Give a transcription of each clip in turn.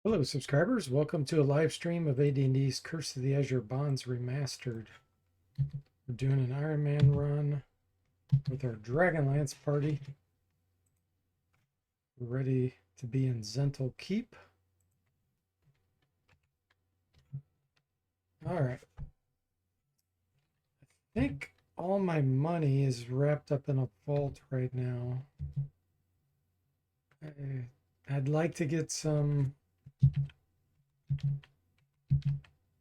Hello, subscribers. Welcome to a live stream of AD&D's Curse of the Azure Bonds Remastered. We're doing an Iron Man run with our Dragonlance party. We're ready to be in Zental Keep. All right. I think all my money is wrapped up in a vault right now. I'd like to get some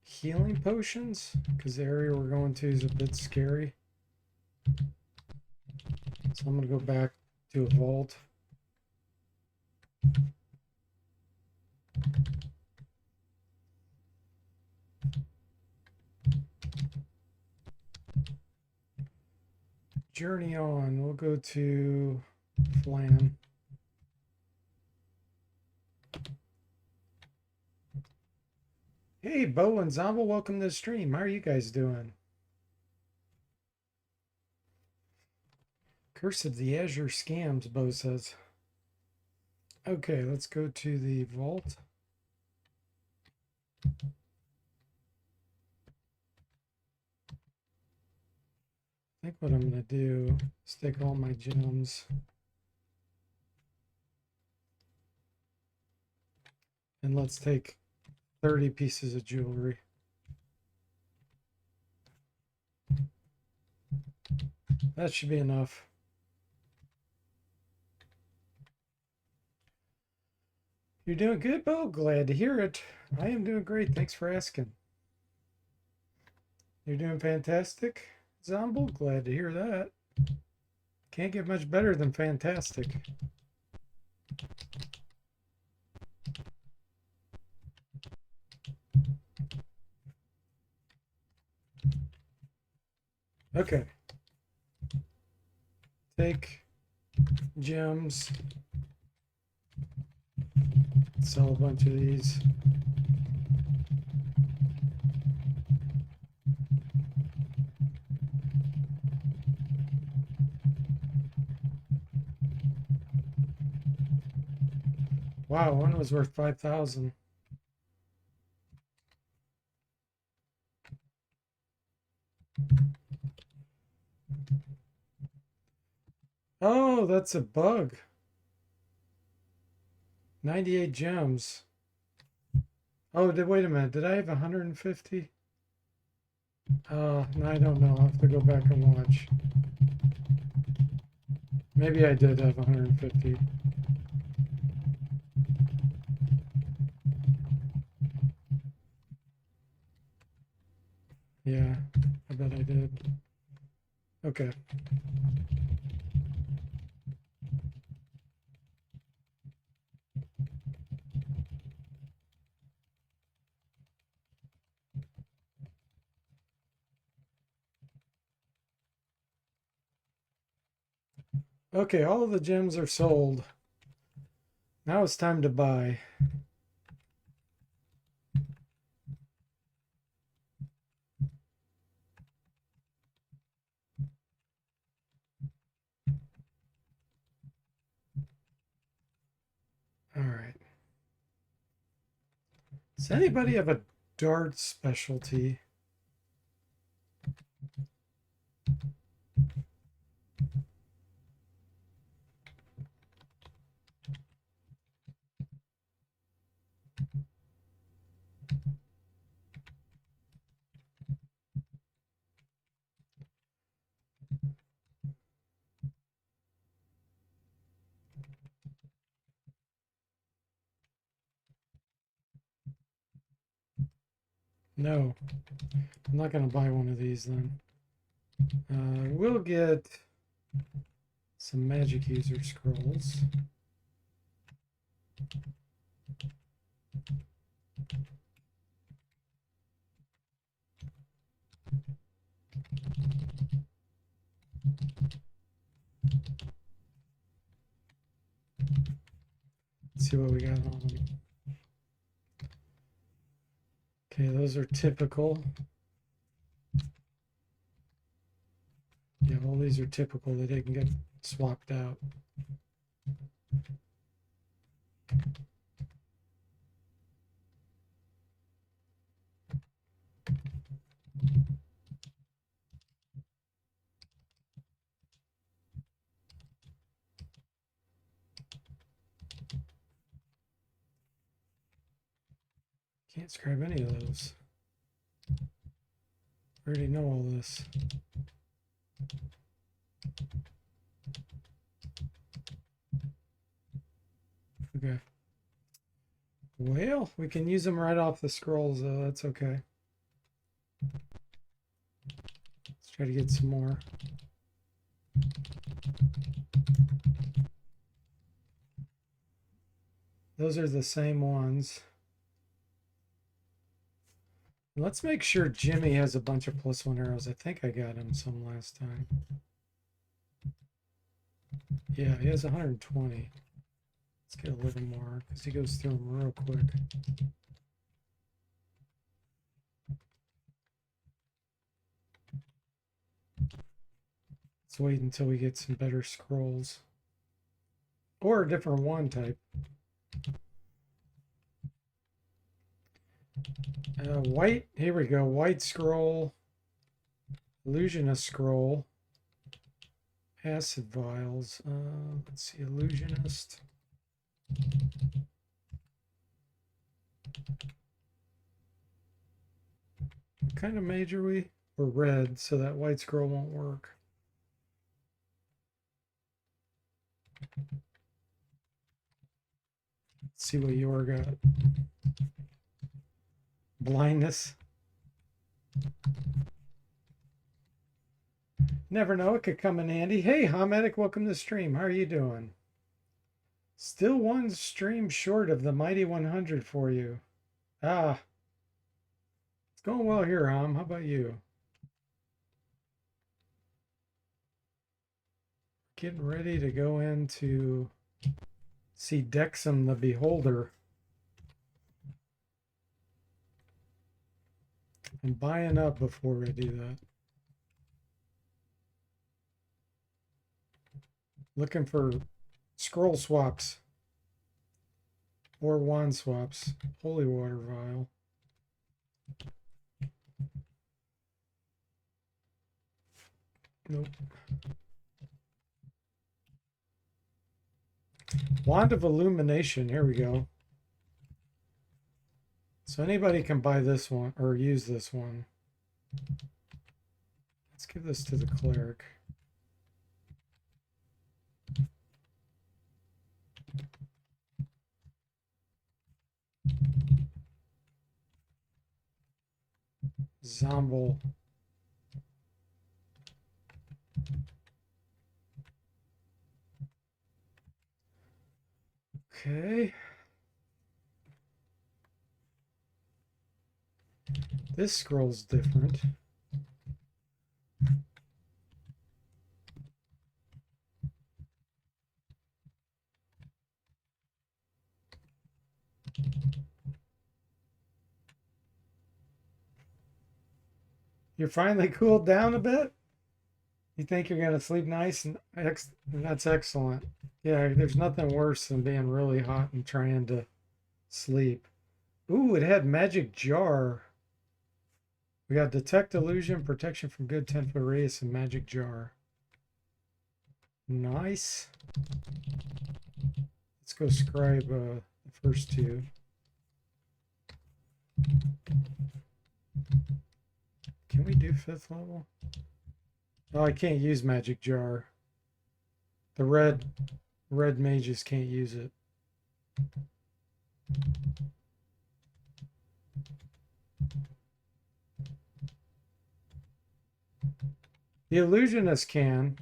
healing potions because the area we're going to is a bit scary. So I'm going to go back to a vault. Journey on. We'll go to Flan. Hey, Bo and Zombie, welcome to the stream. How are you guys doing? Curse of the Azure scams, Bo says. Okay, let's go to the vault. I think what I'm going to do is take all my gems and let's take 30 pieces of jewelry. That should be enough. You're doing good, Bo? Glad to hear it. I am doing great. Thanks for asking. You're doing fantastic, Zombo. Glad to hear that. Can't get much better than fantastic. Okay. Take gems. Sell a bunch of these. Wow, one was worth 5,000. Oh, that's a bug. 98 gems. Oh, wait a minute. Did I have 150? No, I don't know. I'll have to go back and watch. Maybe I did have 150. Yeah, I bet I did. Okay. Okay, all of the gems are sold. Now it's time to buy. All right. Does anybody have a dart specialty? No. I'm not going to buy one of these then. We'll get some magic user scrolls. Let's see what we got on them. Okay, those are typical. Yeah, all these are typical. They didn't get swapped out. Can't scribe any of those. I already know all this. Okay. Well, we can use them right off the scrolls, though. That's okay. Let's try to get some more. Those are the same ones. Let's make sure Jimmy has a bunch of +1 arrows. I think I got him some last time. Yeah, he has 120. Let's get a little more because he goes through them real quick. Let's wait until we get some better scrolls. Or a different wand type. White, here we go. White scroll, illusionist scroll, acid vials. Let's see, illusionist. What kind of mage are we? We're red, so that white scroll won't work. Let's see what your got. Blindness. Never know, it could come in handy. Hey, Hamedic, welcome to the stream. How are you doing? Still one stream short of the mighty 100 for you. Ah, it's going well here, Ham. How about you? Getting ready to go into see Dexum the Beholder. I'm buying up before I do that. Looking for scroll swaps or wand swaps. Holy water vial. Nope. Wand of Illumination. Here we go. So anybody can buy this one or use this one. Let's give this to the cleric. Zomble. Okay. This scroll's different. You're finally cooled down a bit? You think you're going to sleep nice? And that's excellent. Yeah, there's nothing worse than being really hot and trying to sleep. Ooh, it had magic jar. We got detect illusion, protection from good 10-foot radius, and magic jar. Nice. Let's go scribe the first two. Can we do 5th level? Oh, I can't use magic jar. The red mages can't use it. The illusionist can.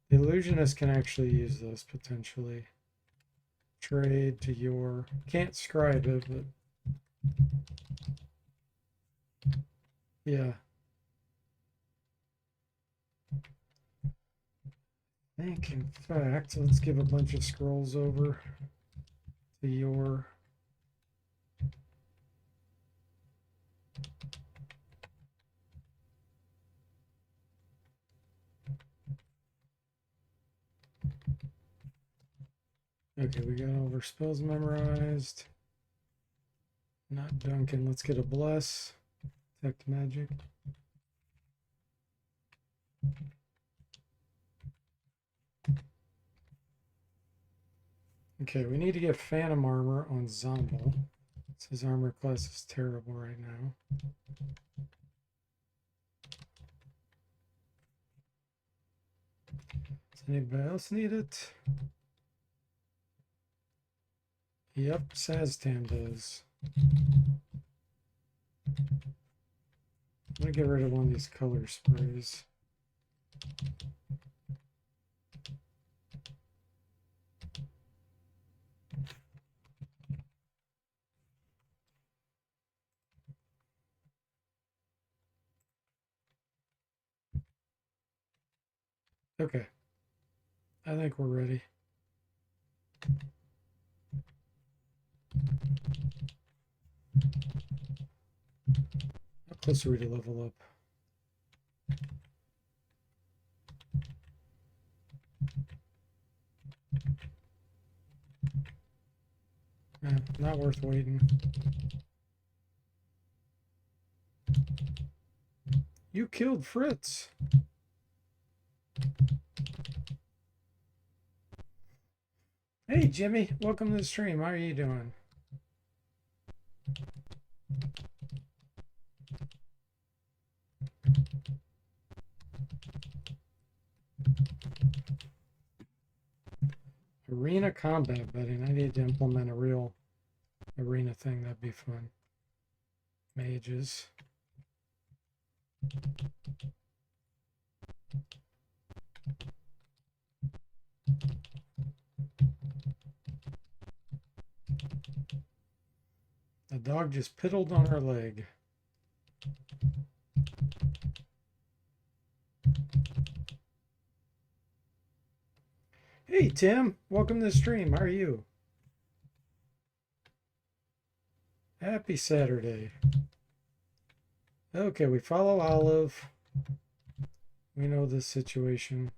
The illusionist can actually use this potentially. Trade to your. Can't scribe it, but yeah. I think, in fact, let's give a bunch of scrolls over to your. Okay, we got all of our spells memorized. Not Duncan. Let's get a bless. Detect magic. Okay, we need to get Phantom Armor on Zomble. His armor class is terrible right now. Does anybody else need it? Yep, Saztan does. I'm gonna get rid of one of these color sprays. Okay, I think we're ready. How close are we to level up? Not worth waiting. You killed Fritz. Hey Jimmy, welcome to the stream. How are you doing? Arena combat betting. I need to implement a real arena thing. That'd be fun. Mages. The dog just piddled on her leg. Hey Tim, welcome to the stream. How are you? Happy Saturday. Okay, we follow Olive. We know this situation.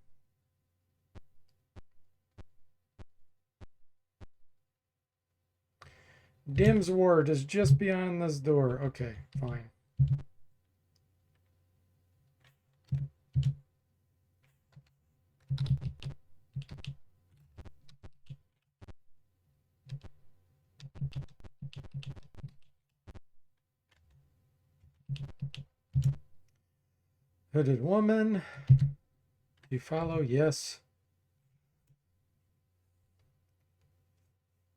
Dim's ward is just beyond this door. Okay, fine. Hooded woman. You follow? Yes.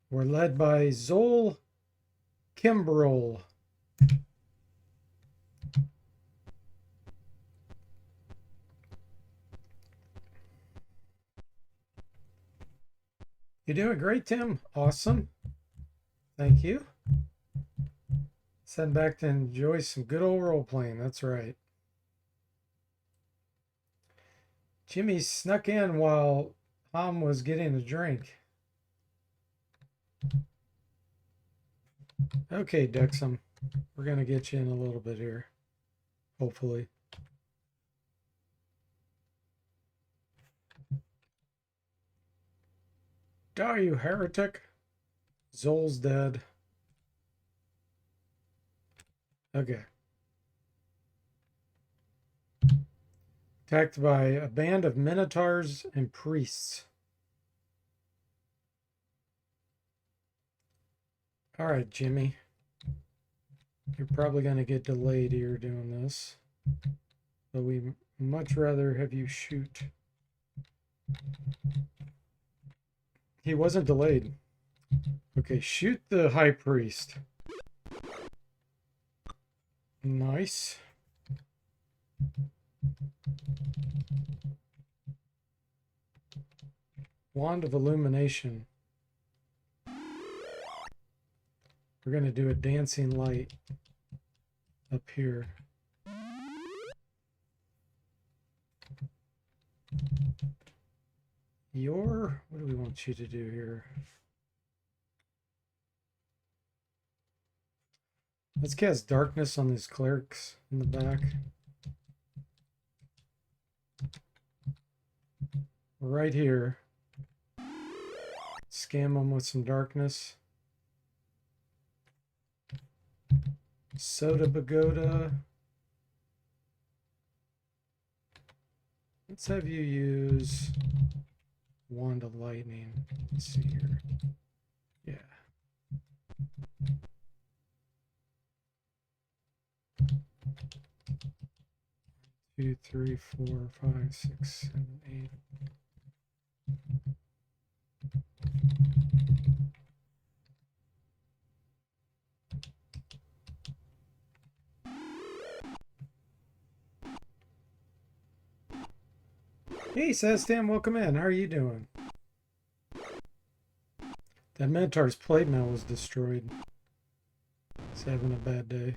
We're led by Zol Kimbrel. You're doing great, Tim. Awesome. Thank you. Send back to enjoy some good old role playing. That's right. Jimmy snuck in while Tom was getting a drink. Okay, Dexum. We're going to get you in a little bit here. Hopefully. Die, you heretic. Zol's dead. Okay. Attacked by a band of minotaurs and priests. All right, Jimmy. You're probably going to get delayed here doing this. But we much rather have you shoot. He wasn't delayed. Okay, shoot the high priest. Nice. Wand of Illumination. We're going to do a dancing light up here. What do we want you to do here? Let's cast darkness on these clerics in the back. Right here. Scam them with some darkness. Soda Pagoda. Let's have you use Wand of Lightning. Let's see here. Yeah. 2, 3, 4, 5, 6, 7, 8. Hey, Sestam, welcome in. How are you doing? That Minotaur's plate mail was destroyed. He's having a bad day.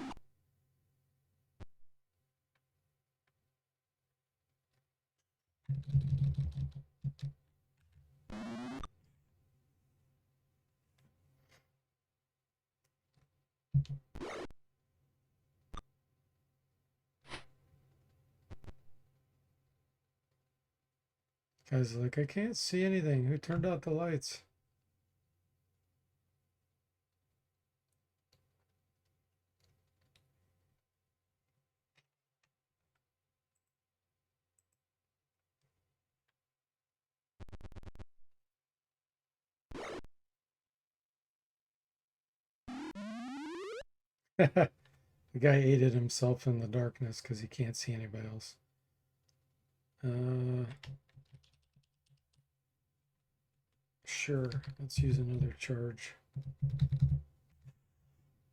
Guy's like, I can't see anything. Who turned out the lights? The guy aided himself in the darkness because he can't see anybody else. Sure, let's use another charge.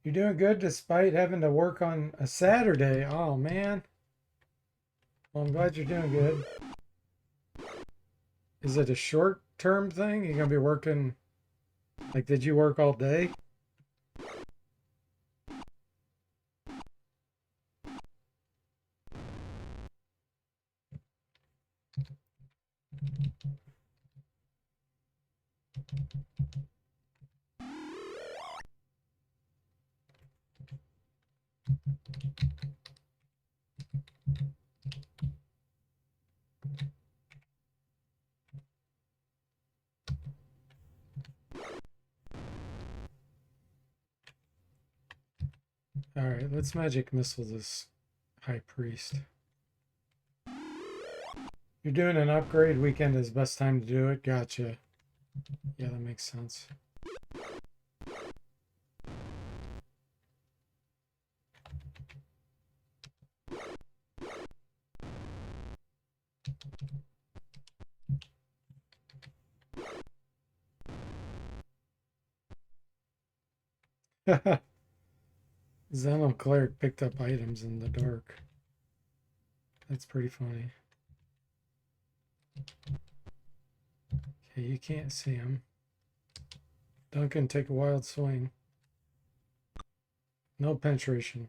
You're doing good despite having to work on a Saturday. Oh, man. Well, I'm glad you're doing good. Is it a short-term thing? You're going to be working... Like, did you work all day? Alright, let's magic missile this high priest. You're doing an upgrade weekend is best time to do it. Gotcha. Yeah, that makes sense. Zeno Cleric picked up items in the dark. That's pretty funny. Okay, you can't see him. Duncan, take a wild swing. No penetration.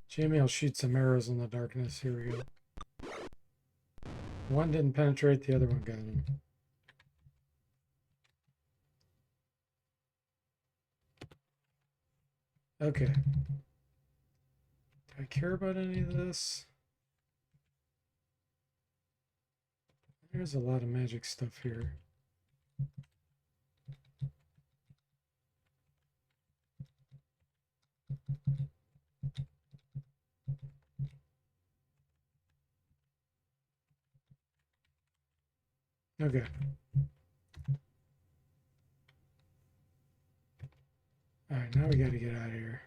Jamie will shoot some arrows in the darkness. Here we go. One didn't penetrate, the other one got him. Okay. Do I care about any of this? There's a lot of magic stuff here. Okay. Alright, now we gotta get out of here.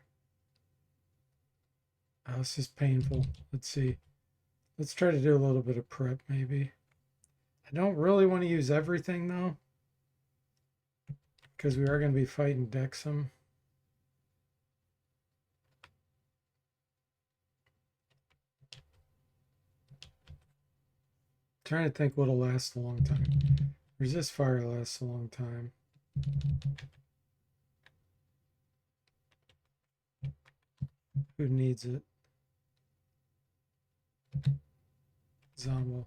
Oh, this is painful. Let's see. Let's try to do a little bit of prep, maybe. I don't really want to use everything, though. Because we are going to be fighting Dexum. Trying to think what'll last a long time. Resist fire lasts a long time. Who needs it? Zombie.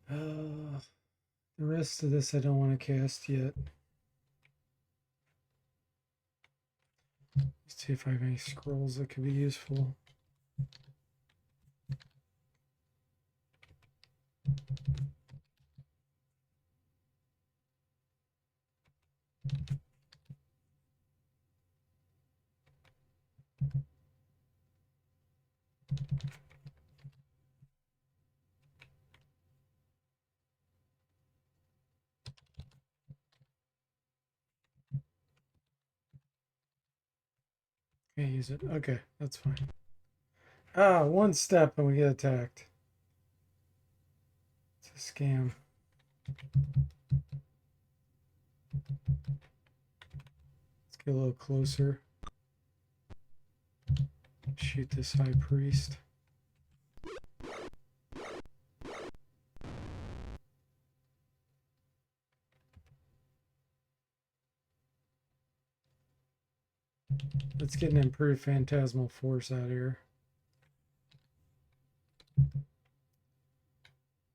The rest of this I don't want to cast yet. Let's see if I have any scrolls that could be useful. Can't use it. Okay, that's fine. Ah, one step and we get attacked. It's a scam. Let's get a little closer. Shoot this high priest. Let's get an improved phantasmal force out here.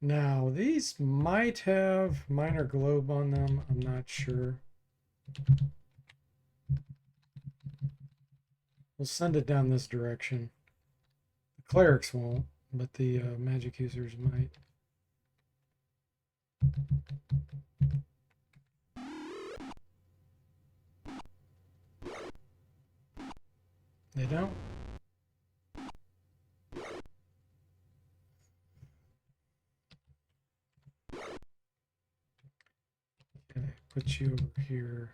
Now, these might have minor globe on them. I'm not sure. We'll send it down this direction. The clerics won't, but the magic users might. They don't? Okay, put you over here.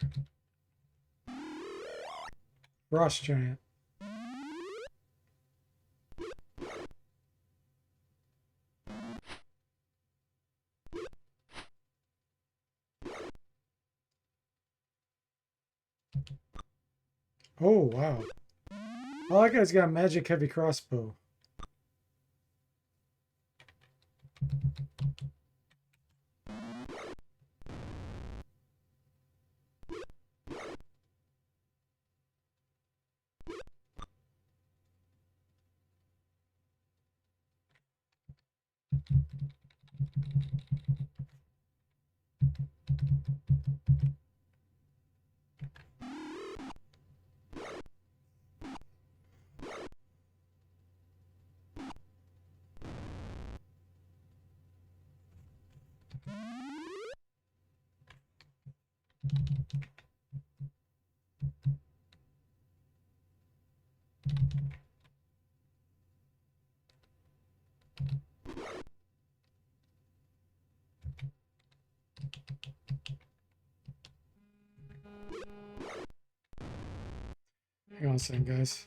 Frost giant. Oh, wow. Oh, that guy's got a magic heavy crossbow. Hang on a second, guys.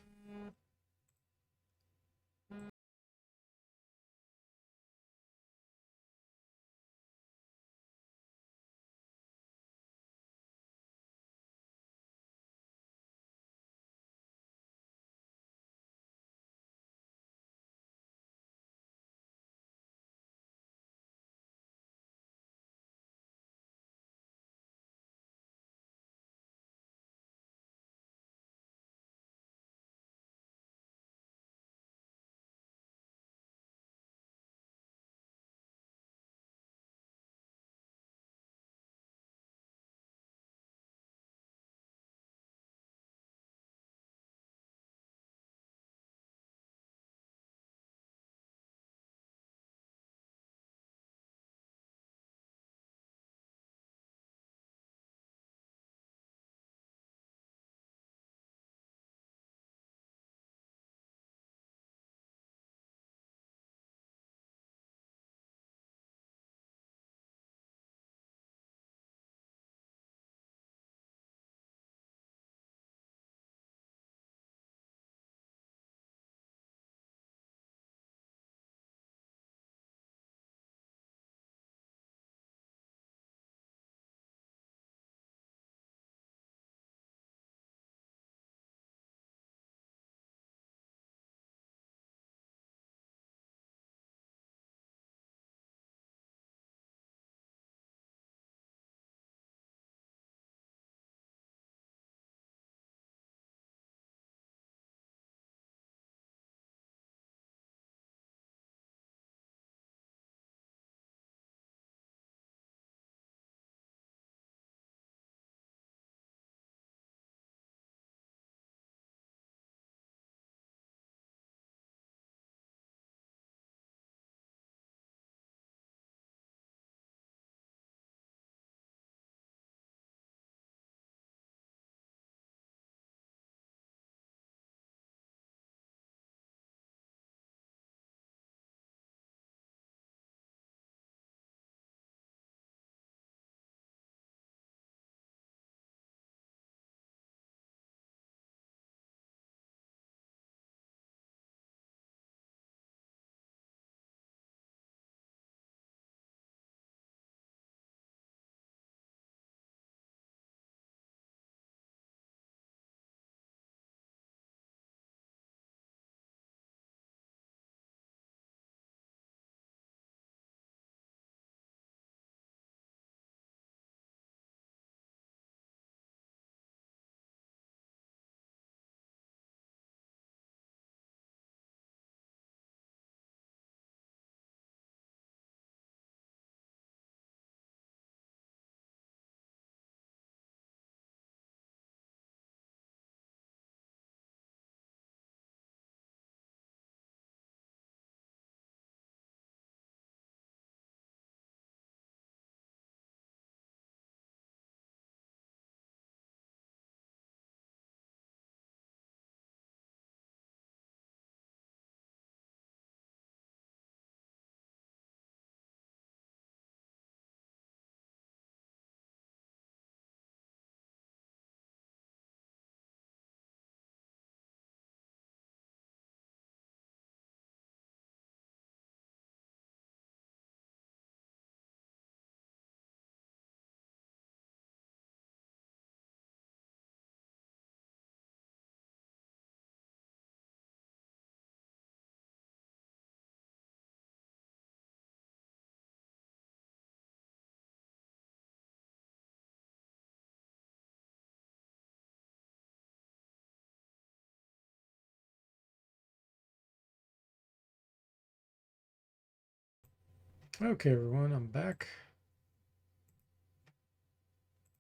Okay, everyone, I'm back.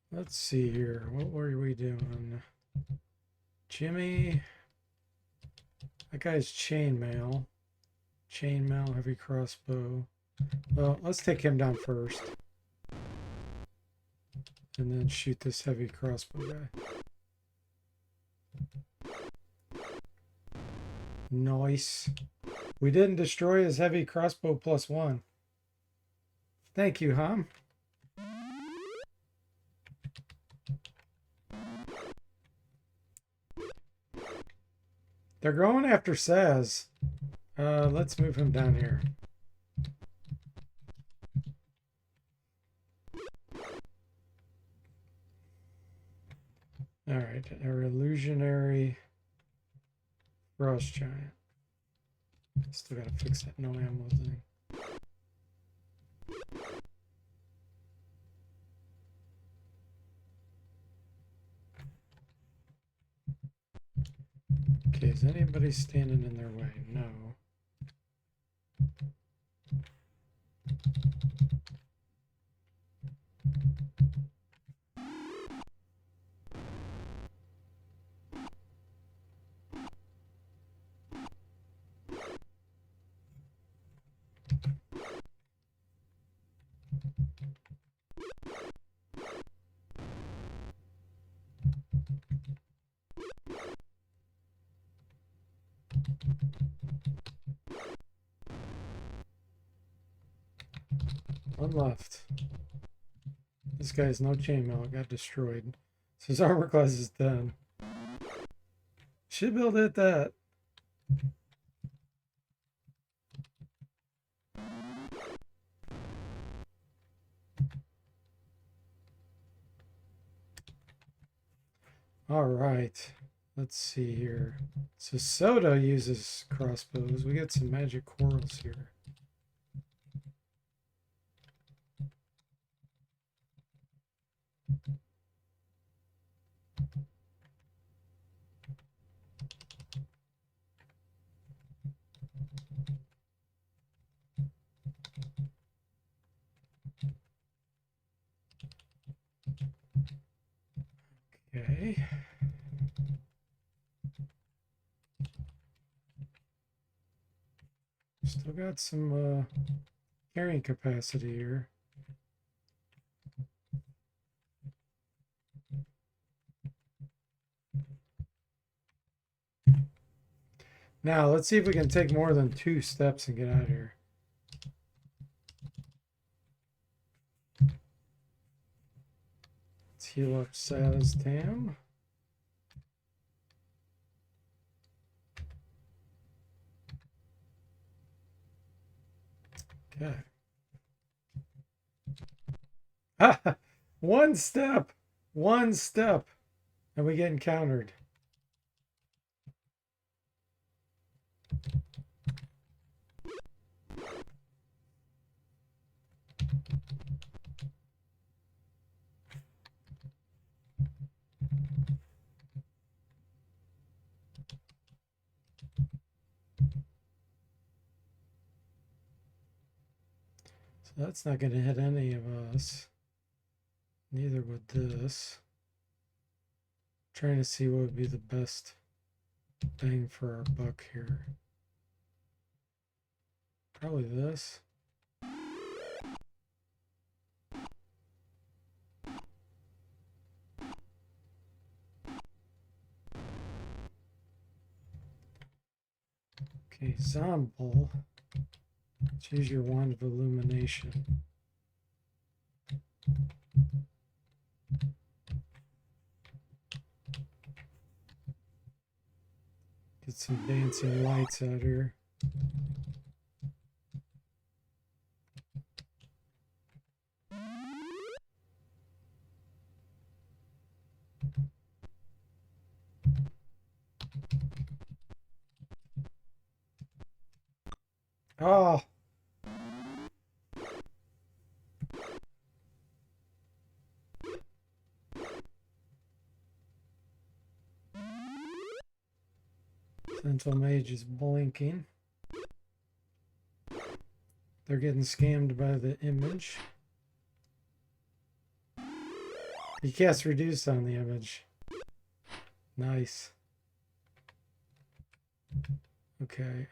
Let's see here. What were we doing? Jimmy. That guy's chainmail. Chainmail, heavy crossbow. Well, let's take him down first. And then shoot this heavy crossbow guy. Nice. We didn't destroy his heavy crossbow +1. Thank you, Hum. They're going after Saz. Let's move him down here. All right, our illusionary frost giant. Still gotta fix that no ammo thing. Okay, is anybody standing in their way? No. One left. This guy has no chainmail. It got destroyed. So his armor class is done. Should be able to hit that. All right. Let's see here. So Soda uses crossbows. We get some magic quarrels here. Okay. Still got some carrying capacity here. Now, let's see if we can take more than 2 steps and get out of here. Let's heal up Saz Tam. Okay. One step, and we get encountered. So that's not going to hit any of us. Neither would this. Trying to see what would be the best bang for our buck here. Probably this. Okay, Zombol. Choose your wand of illumination. Get some dancing lights out here. Oh. Central Mage is blinking. They're getting scammed by the image. You cast reduce on the image. Nice. Okay.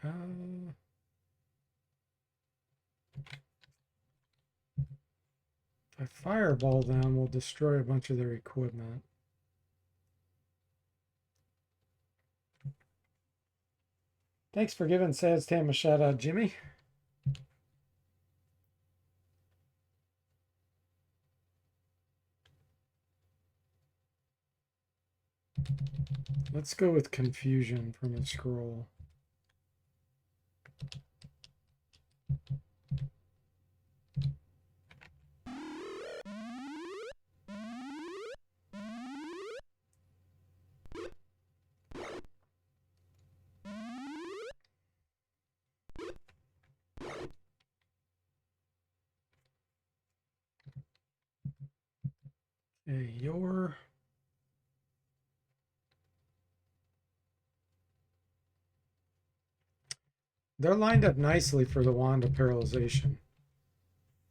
If I fireball them, we'll destroy a bunch of their equipment. Thanks for giving Sad's Tam a shout out, Jimmy. Let's go with confusion from a scroll. Okay, they're lined up nicely for the wand of paralyzation.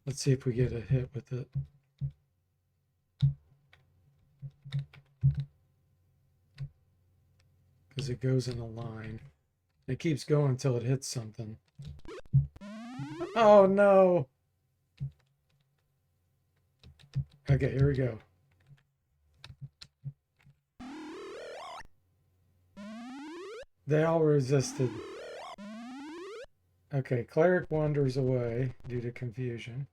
Let's see if we get a hit with it. Because it goes in a line. It keeps going until it hits something. Oh no! Okay, here we go. They all resisted. Okay, cleric wanders away due to confusion.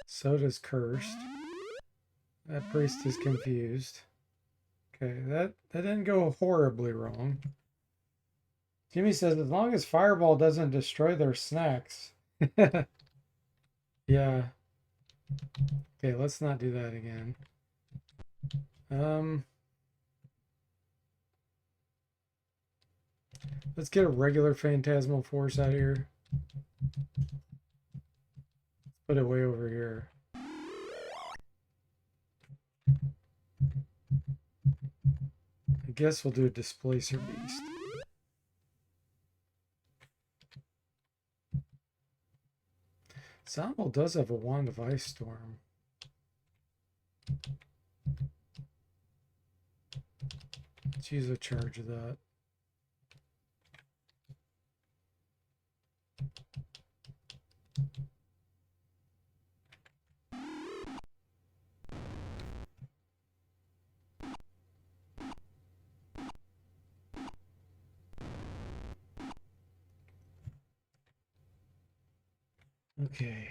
So does cursed. That priest is confused. Okay, that didn't go horribly wrong. Jimmy says as long as fireball doesn't destroy their snacks. Yeah. Okay, let's not do that again. Let's get a regular phantasmal force out here. Put it way over here. I guess we'll do a displacer beast. Zombel does have a wand of ice storm. Let's use a charge of that. Okay.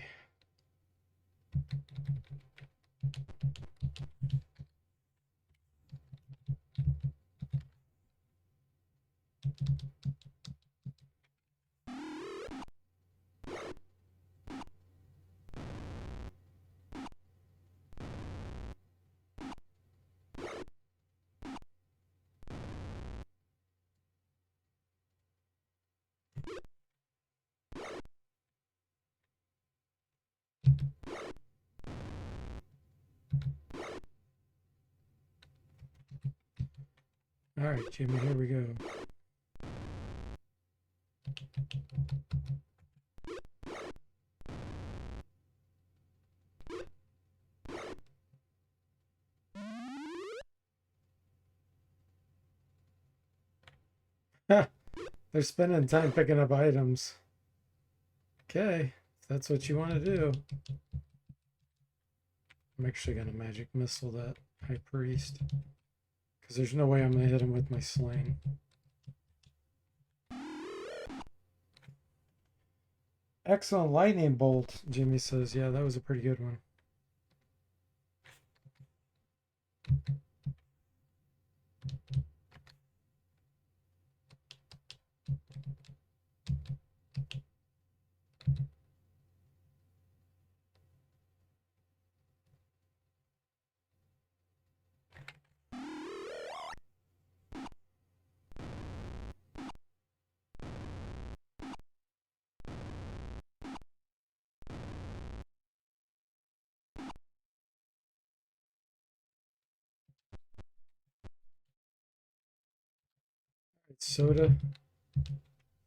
All right, Jimmy, here we go. They're spending time picking up items. Okay, if that's what you want to do. I'm actually going to magic missile that high priest. Because there's no way I'm going to hit him with my sling. Excellent lightning bolt, Jimmy says. Yeah, that was a pretty good one. Soda.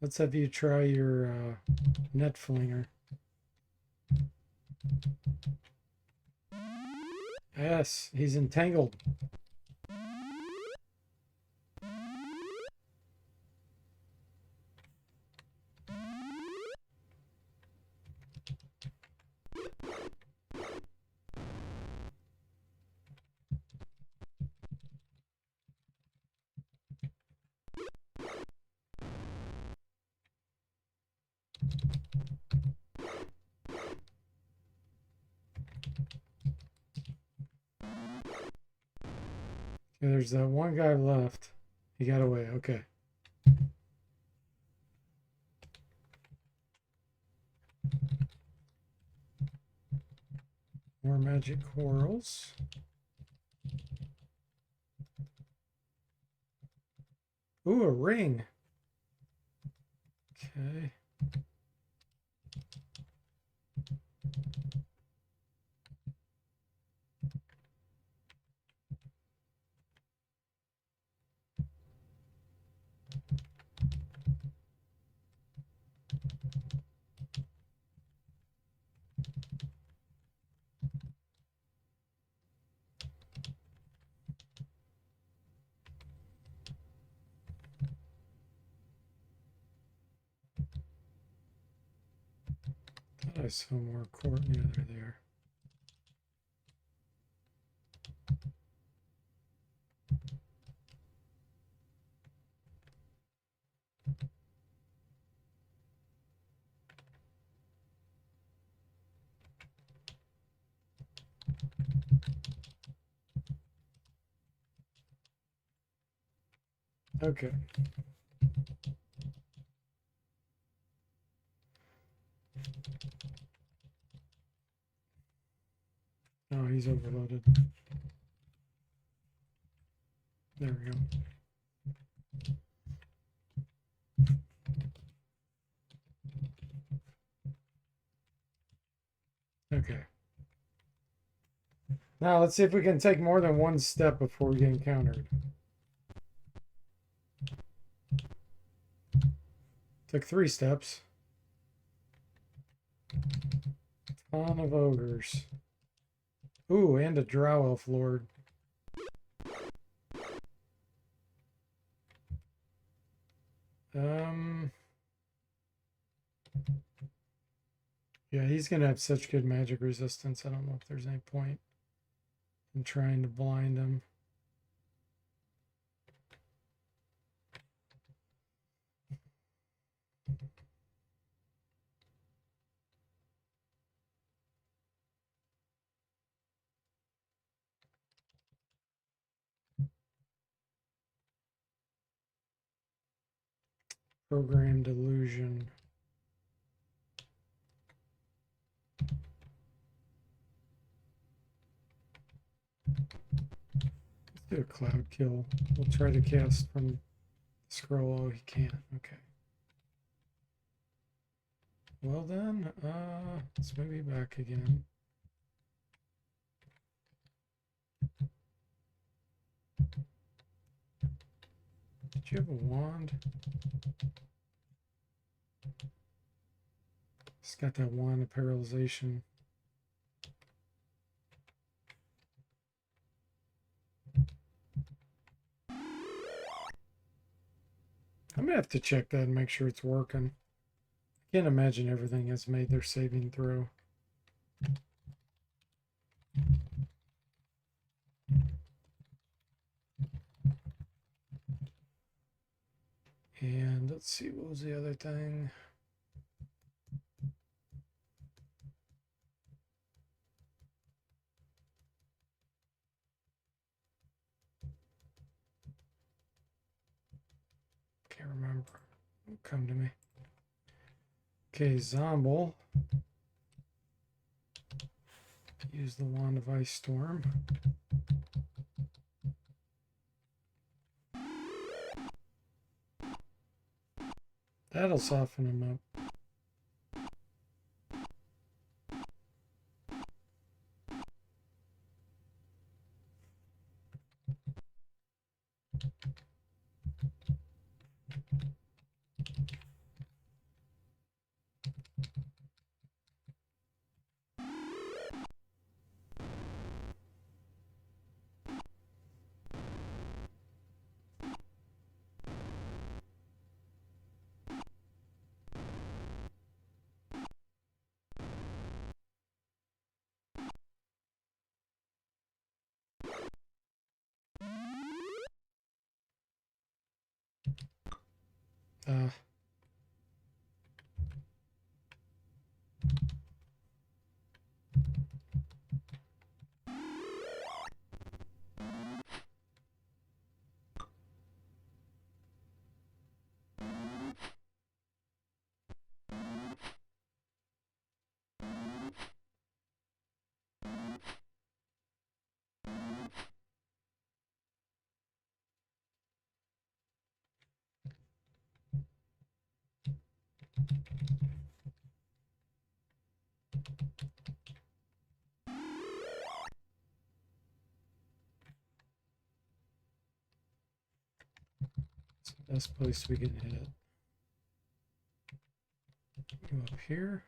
Let's have you try your net flinger. Yes, he's entangled. Okay, there's that one guy left. He got away. Okay. More magic corals. Ooh, a ring. Okay. Thought I saw more court. Yeah, they're there. Okay. Oh, he's overloaded. There we go. Okay. Now let's see if we can take more than one step before we get encountered. Took 3 steps. Ton of ogres. Ooh, and a drow elf lord. Yeah, he's gonna have such good magic resistance. I don't know if there's any point in trying to blind him. Programmed illusion. Let's do a cloud kill. We'll try to cast from the scroll. Oh, he can't. Okay. Well then, let's maybe back again. Did you have a wand? It's got that wand of paralyzation. I'm gonna have to check that and make sure it's working. I can't imagine everything has made their saving throw. And let's see, what was the other thing? Can't remember. It'll come to me. Okay, Zomble. Use the Wand of Ice Storm. That'll soften him up. Uh, it's the best place we can hit. Go up here.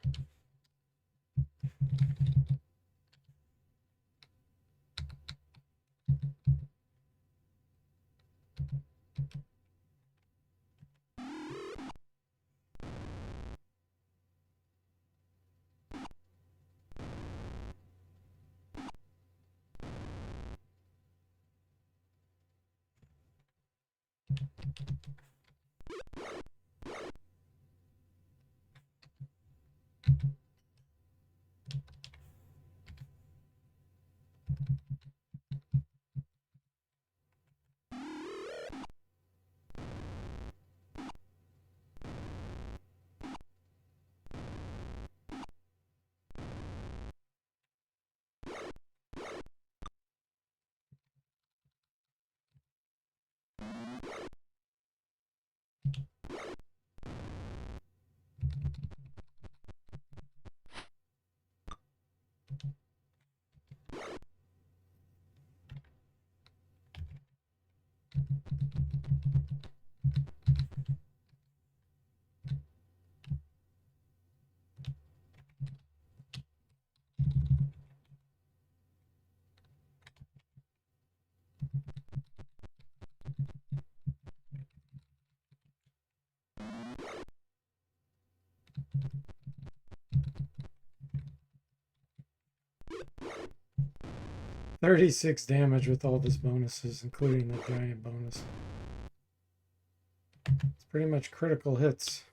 $36 damage with all these bonuses, including the giant bonus. It's pretty much critical hits.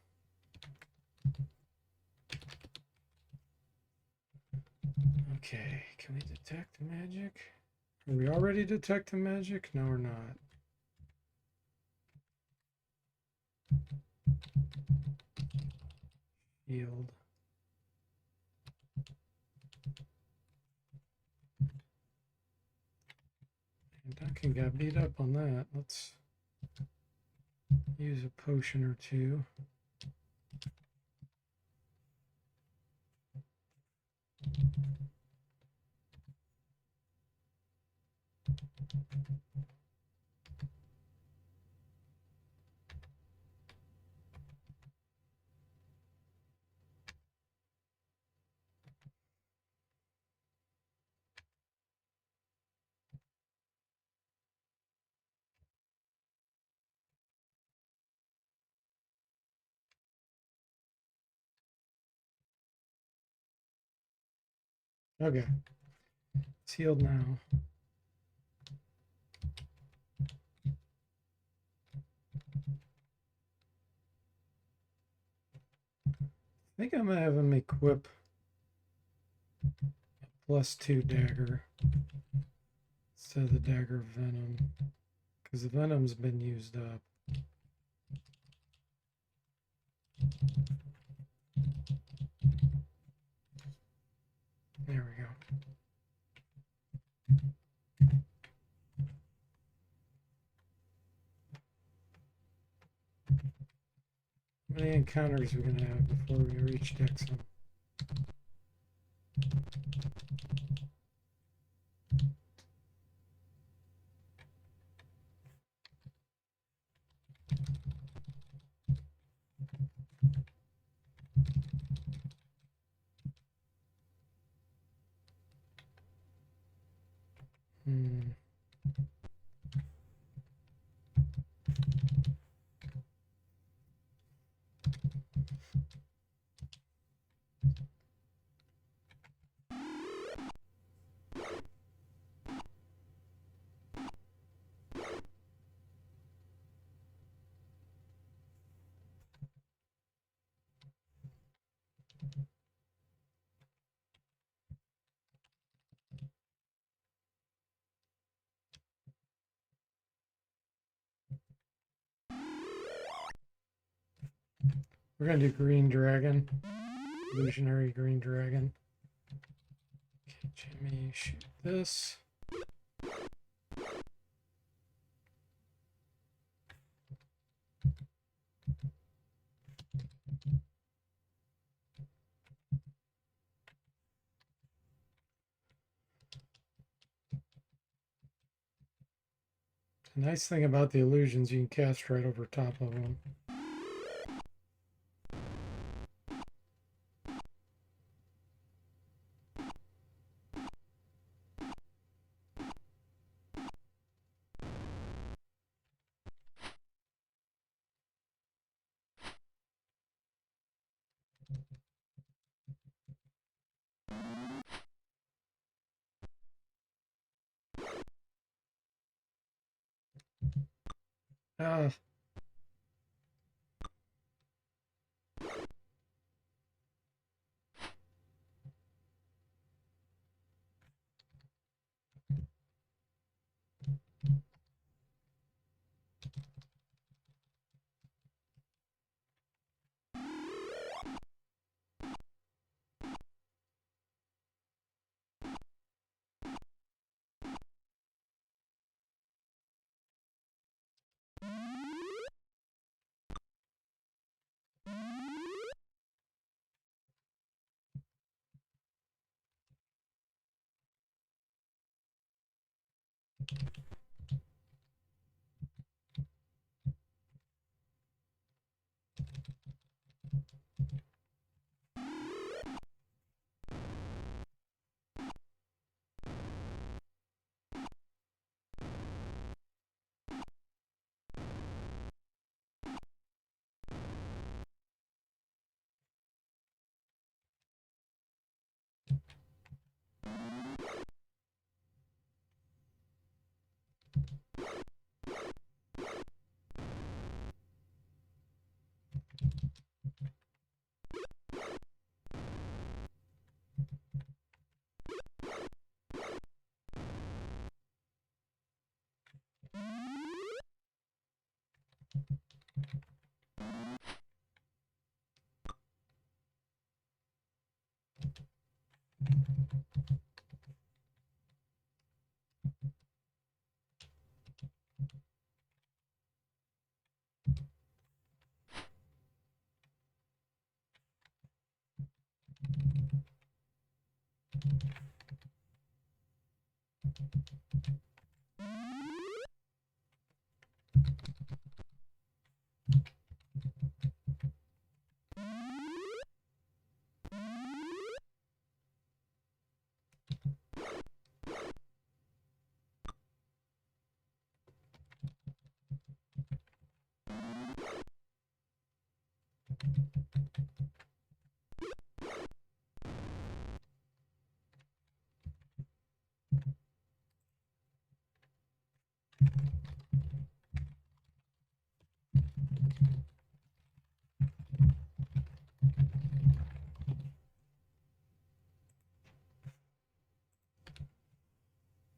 Okay, can we detect the magic? Are we already detecting magic? No, we're not. Shield. And Duncan got beat up on that. Let's use a potion or two. Okay, it's healed now. I think I'm gonna have him equip a +2 dagger instead of the dagger of venom, because the venom's been used up. There we go. How many encounters are we gonna have before we reach Dexon? We're gonna do green dragon. Illusionary green dragon. Okay, Jimmy, shoot this. The nice thing about the illusions, you can cast right over top of them. Ah,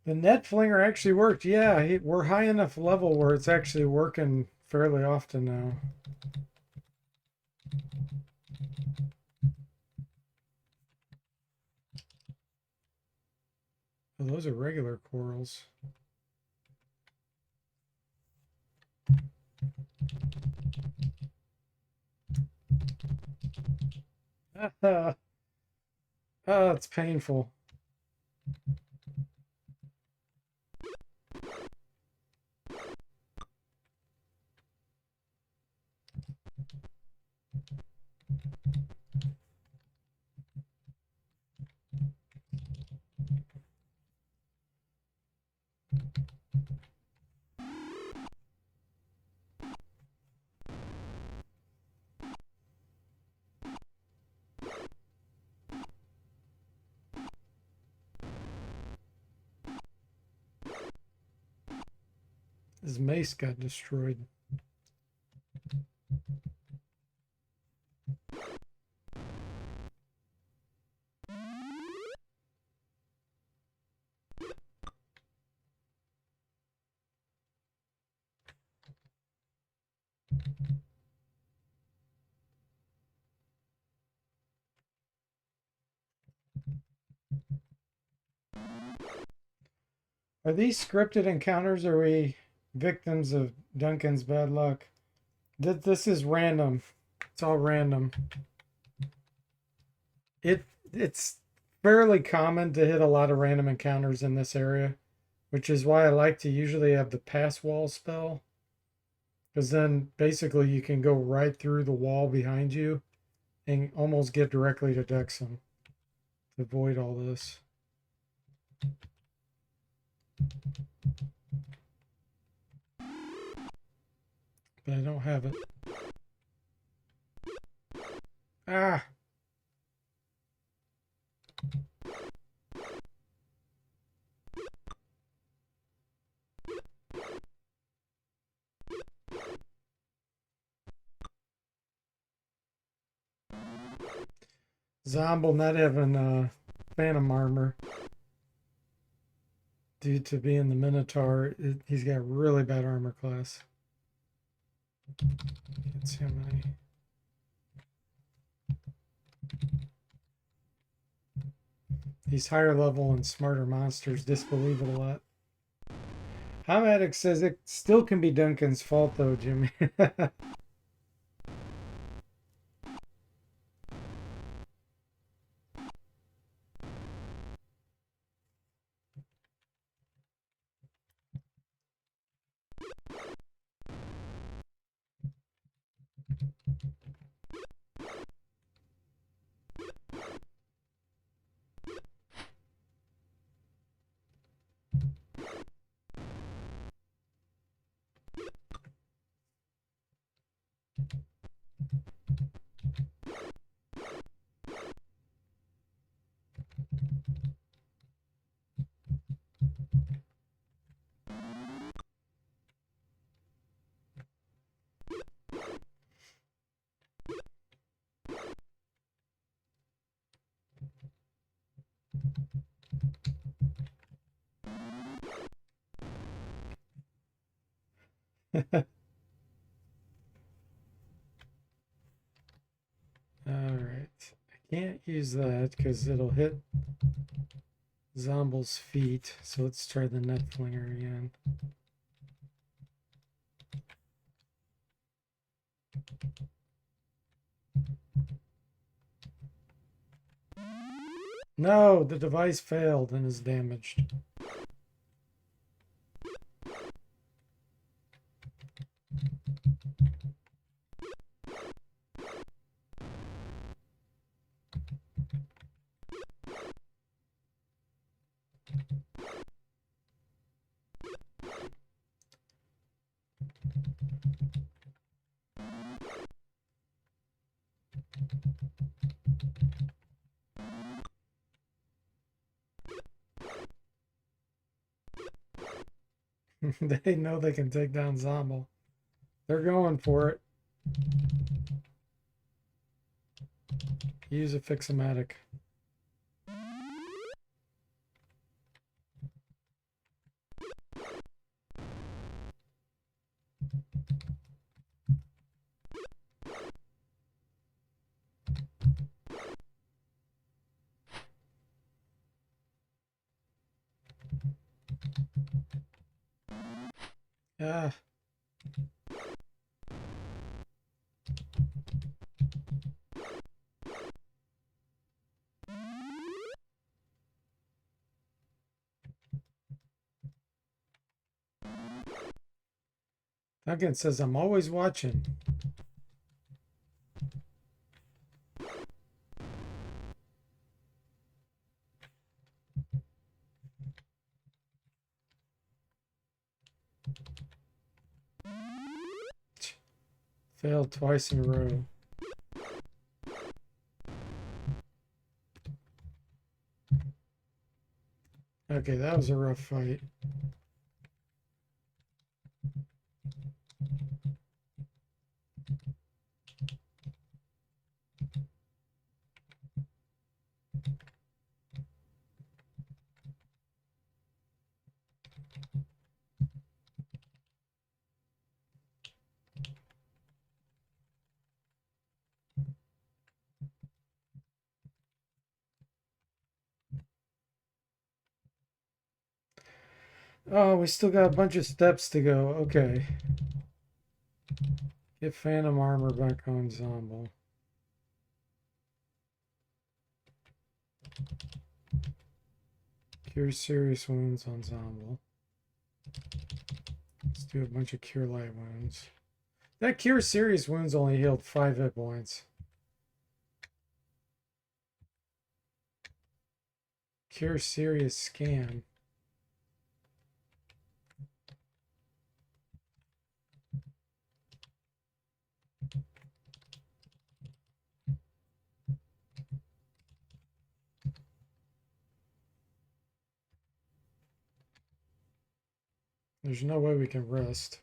the net flinger actually worked. Yeah, we're high enough level where it's actually working fairly often now. Oh, those are regular corals. Oh, it's painful. His mace got destroyed. Are these scripted encounters? Or are we victims of Duncan's bad luck? This is random. It's all random. It's fairly common to hit a lot of random encounters in this area, which is why I like to usually have the pass wall spell, because then basically you can go right through the wall behind you and almost get directly to Dexum to avoid all this. But I don't have it. Ah! Zomble not having phantom armor due to being the Minotaur. He's got really bad armor class. Can't see how many. These higher level and smarter monsters disbelieve it a lot. Homatic says it still can be Duncan's fault though, Jimmy. Alright. I can't use that because it'll hit Zomble's feet. So let's try the net flinger again. No, the device failed and is damaged. They know they can take down Zomble. They're going for it. Use a Fixomatic. Ah. Duncan says, I'm always watching. Failed twice in a row. Okay, that was a rough fight. Oh, we still got a bunch of steps to go. Okay. Get Phantom Armor back on Ensemble. Cure serious wounds on Ensemble. Let's do a bunch of cure light wounds. That cure serious wounds only healed 5 hit points. Cure serious scan. There's no way we can rest.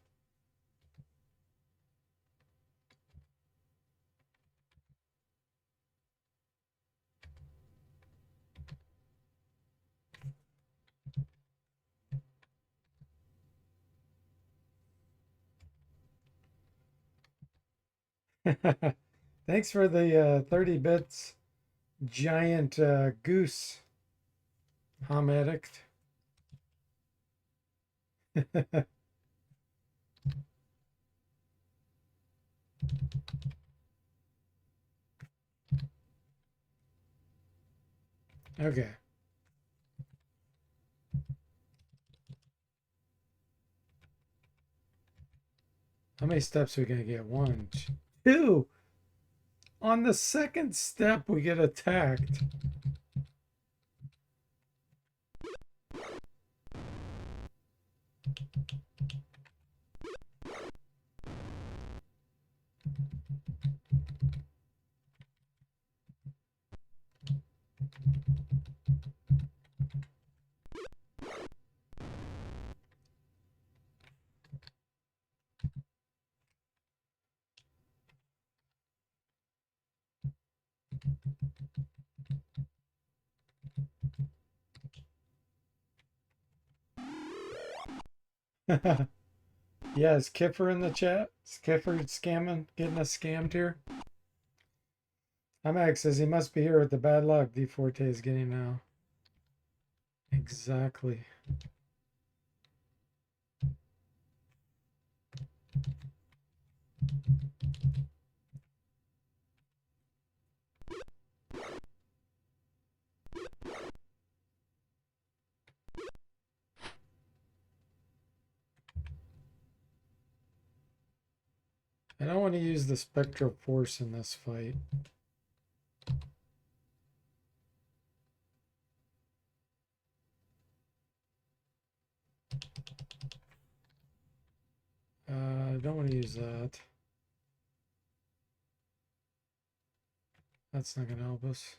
Thanks for the 30 bits, giant goose, Hom Addict. Okay. How many steps are we going to get? 1, 2. On the second step, we get attacked. Yeah, is Kipper in the chat? Is Kipper scamming, getting us scammed here? Max says he must be here with the bad luck DFortae is getting now. Exactly. I don't want to use the spectral force in this fight. I don't want to use that. That's not going to help us.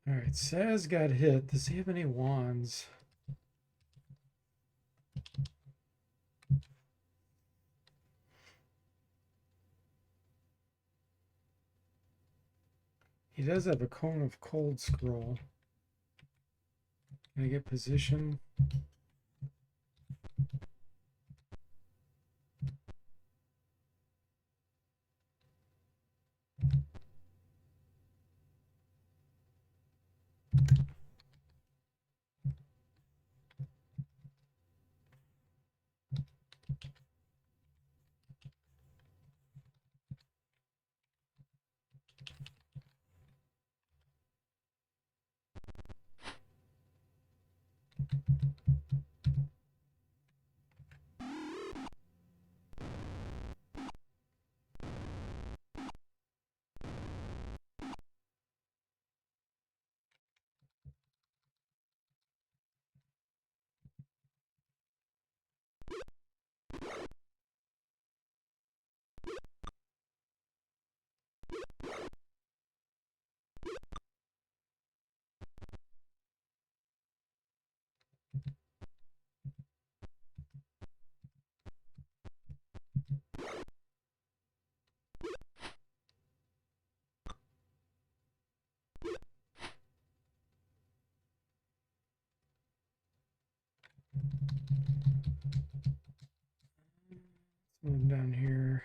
All right, Saz got hit. Does he have any wands? He does have a Cone of Cold scroll. Can I get position? Let's move down here.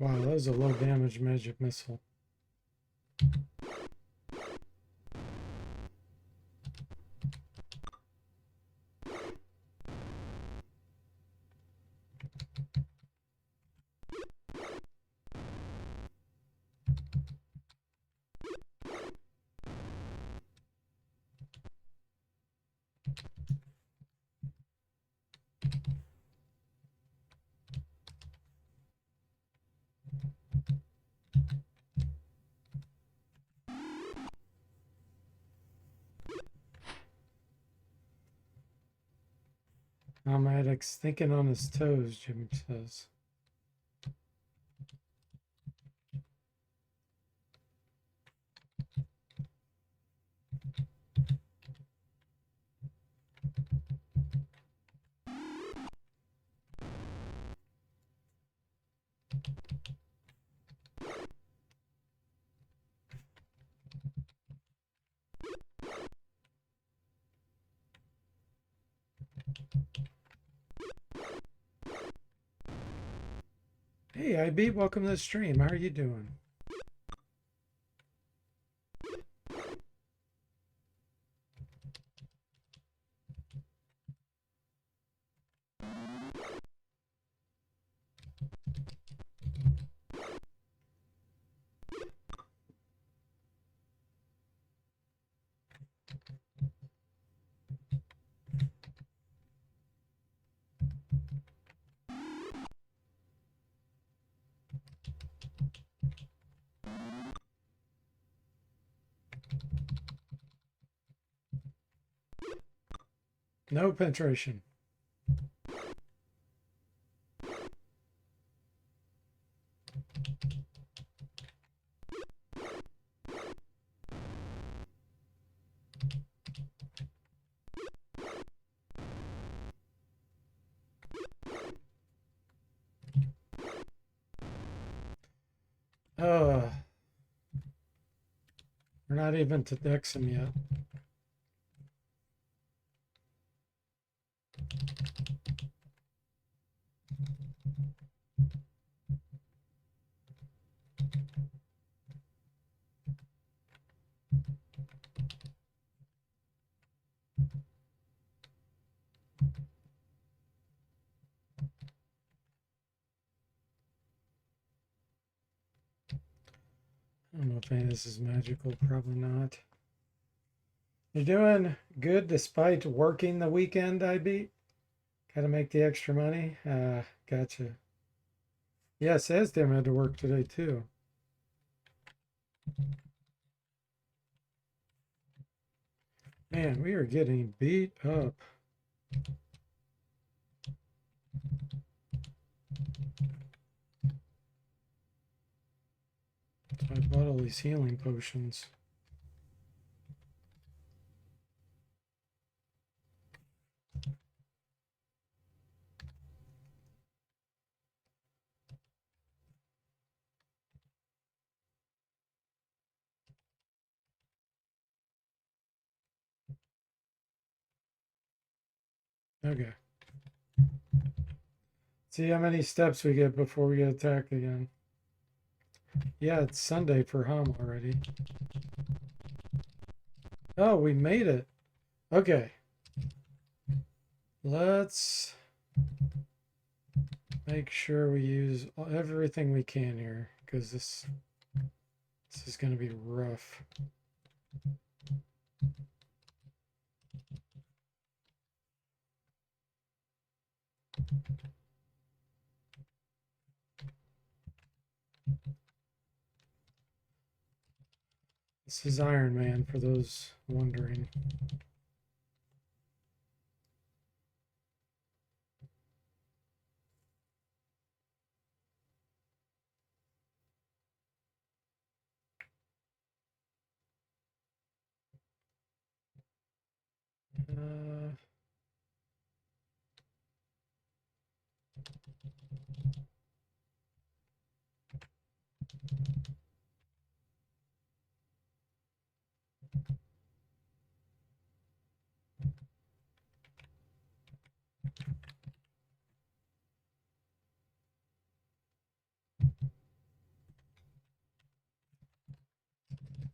Wow, that was a low damage magic missile. Nomadic's thinking on his toes, Jimmy says. Hey, IB, welcome to the stream. How are you doing? No penetration. We're not even to dex him yet. I don't know if any of this is magical. Probably not. You're doing good despite working the weekend, IB? Gotta make the extra money? Gotcha. Yeah, Sazdim had to work today too. Man, we are getting beat up. I bought all these healing potions. Okay. See how many steps we get before we get attacked again. Yeah, it's Sunday for Hum already. Oh, we made it. Okay. Let's make sure we use everything we can here, because this is going to be rough. This is Iron Man for those wondering.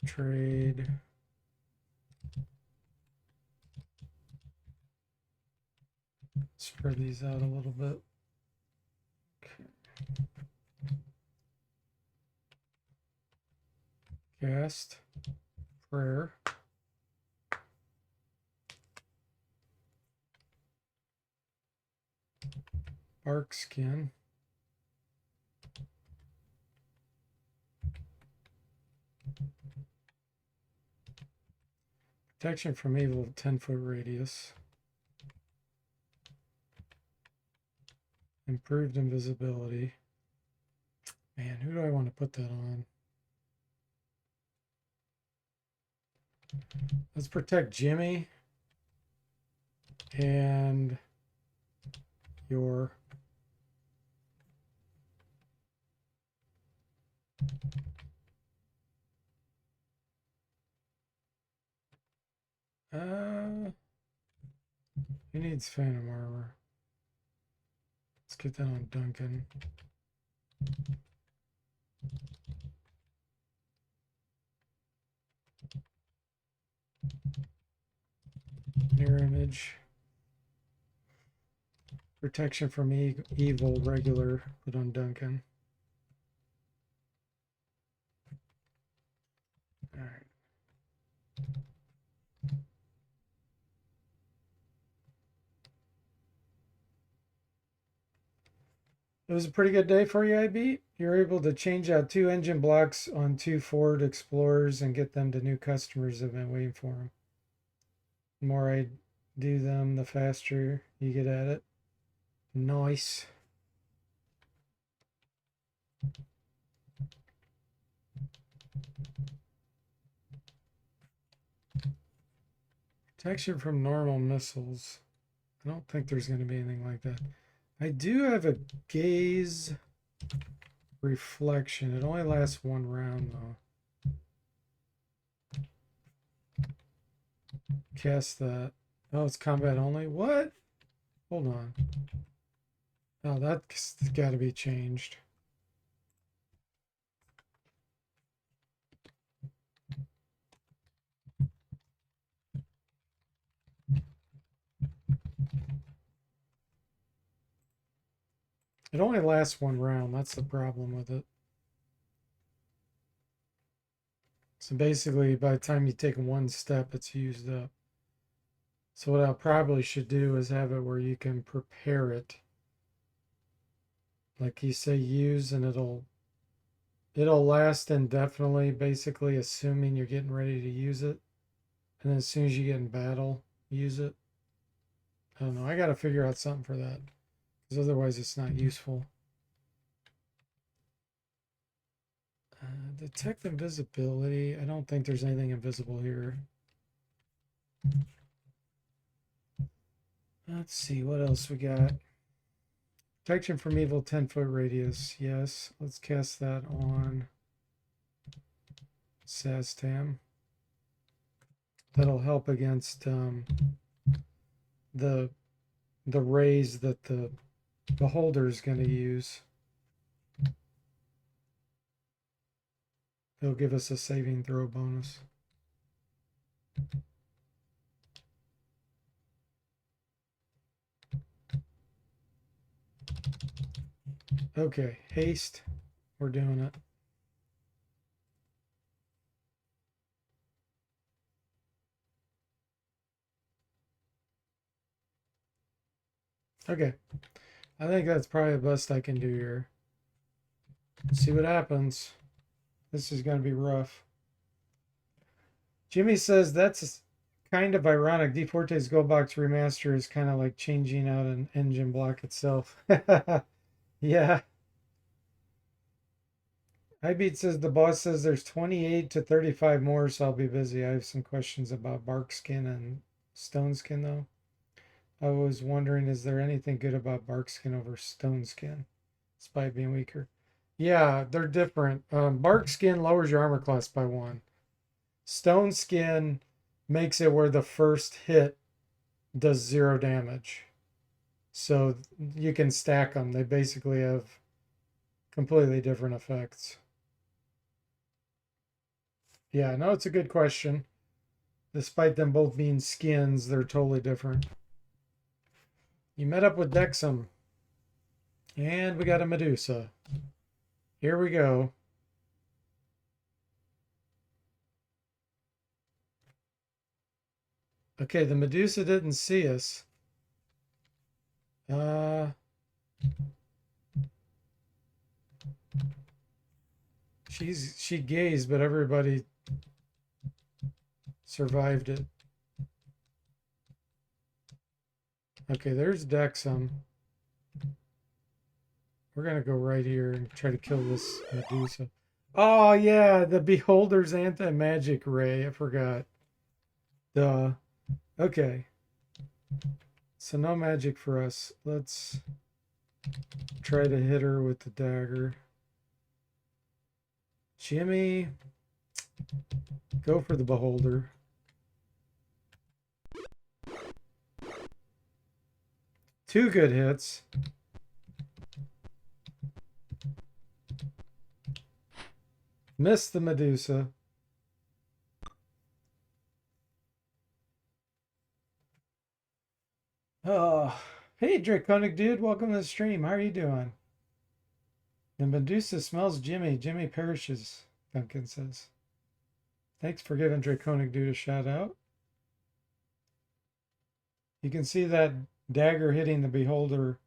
Trade. Spread these out a little bit. Okay. Cast. Prayer. Bark skin. Protection from evil, 10-foot radius. Improved invisibility. Man, who do I want to put that on? Let's protect Jimmy and your he needs Phantom Armor. Let's get that on Duncan. Mirror image. Protection from evil, regular, put on Duncan. All right. It was a pretty good day for you, IB. You're able to change out 2 engine blocks on 2 Ford Explorers and get them to new customers that have been waiting for them. The more I do them, the faster you get at it. Nice. Protection from normal missiles. I don't think there's going to be anything like that. I do have a gaze reflection. It only lasts 1 round though. Cast that. Oh, it's combat only? What? Hold on. Oh, that's got to be changed. It only lasts 1 round. That's the problem with it. So basically, by the time you take 1 step, it's used up. So what I probably should do is have it where you can prepare it. Like you say, use, and it'll last indefinitely, basically assuming you're getting ready to use it. And then as soon as you get in battle, use it. I don't know. I got to figure out something for that. Because otherwise it's not useful. Detect invisibility. I don't think there's anything invisible here. Let's see. What else we got? Protection from evil, 10-foot radius. Yes. Let's cast that on Sastam. That'll help against the rays that the beholder is going to use. It'll give us a saving throw bonus. Okay, haste. We're doing it. Okay, I think that's probably the best I can do here. See what happens. This is going to be rough. Jimmy says that's kind of ironic. DFortae's Go Box Remaster is kind of like changing out an engine block itself. Yeah. Highbeat says the boss says there's 28 to 35 more, so I'll be busy. I have some questions about bark skin and stone skin, though. I was wondering, is there anything good about bark skin over stone skin, despite being weaker? Yeah, they're different. Bark skin lowers your armor class by 1. Stone skin makes it where the first hit does 0 damage. So you can stack them. They basically have completely different effects. Yeah, no, it's a good question. Despite them both being skins, they're totally different. You met up with Dexum. And we got a Medusa. Here we go. Okay, the Medusa didn't see us. She gazed, but everybody survived it. Okay, there's Dexum. We're gonna go right here and try to kill this Medusa. Oh yeah, the Beholder's anti-magic ray. I forgot. Duh. Okay. So no magic for us. Let's try to hit her with the dagger. Jimmy, go for the Beholder. Two good hits. Missed the Medusa. Oh, hey Draconic Dude, welcome to the stream. How are you doing? The Medusa smells Jimmy. Jimmy perishes, Duncan says. Thanks for giving Draconic Dude a shout out. You can see that dagger hitting the Beholder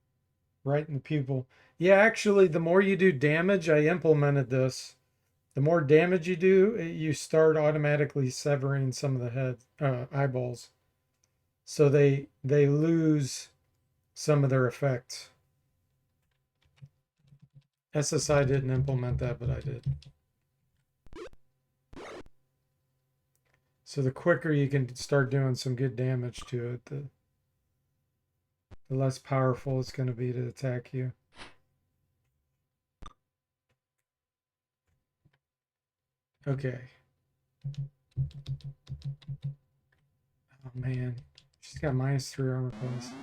right in the pupil. Yeah, actually, the more you do damage, I implemented this. The more damage you do, you start automatically severing some of the head eyeballs. So they lose some of their effects. SSI didn't implement that, but I did. So the quicker you can start doing some good damage to it, the less powerful it's going to be to attack you. Okay. Oh man, she's got -3 armor class.